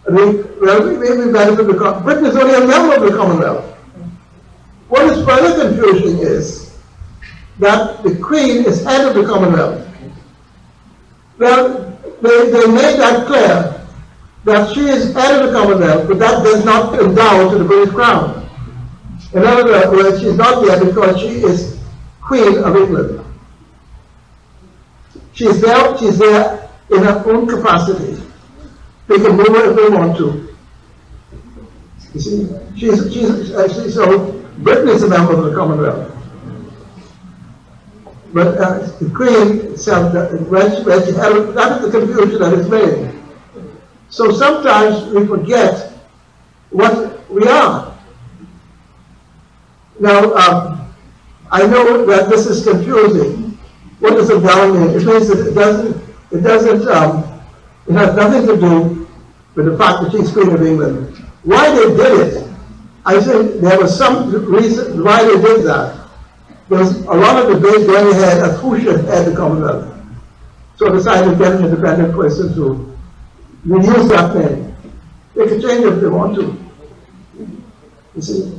Speaker 5: We benefit because Britain is only a member of the Commonwealth. What is further confusing is that the Queen is head of the Commonwealth. Well, they made that clear that she is head of the Commonwealth, but that does not endow to the British Crown. In other words, she's not there because she is Queen of England. She's there in her own capacity. They can move her if they want to. You see, so Britain is a member of the Commonwealth. But the Queen itself, that is the confusion that is made. So sometimes we forget what we are. Now, I know that this is confusing. What does endow mean? It means that it has nothing to do with the fact that she's Queen of England. Why they did it, I think there was some reason why they did that. There was a lot of debate going ahead as who should head the Commonwealth. So they decided to get an independent person to reduce that name. They can change it if they want to. You see?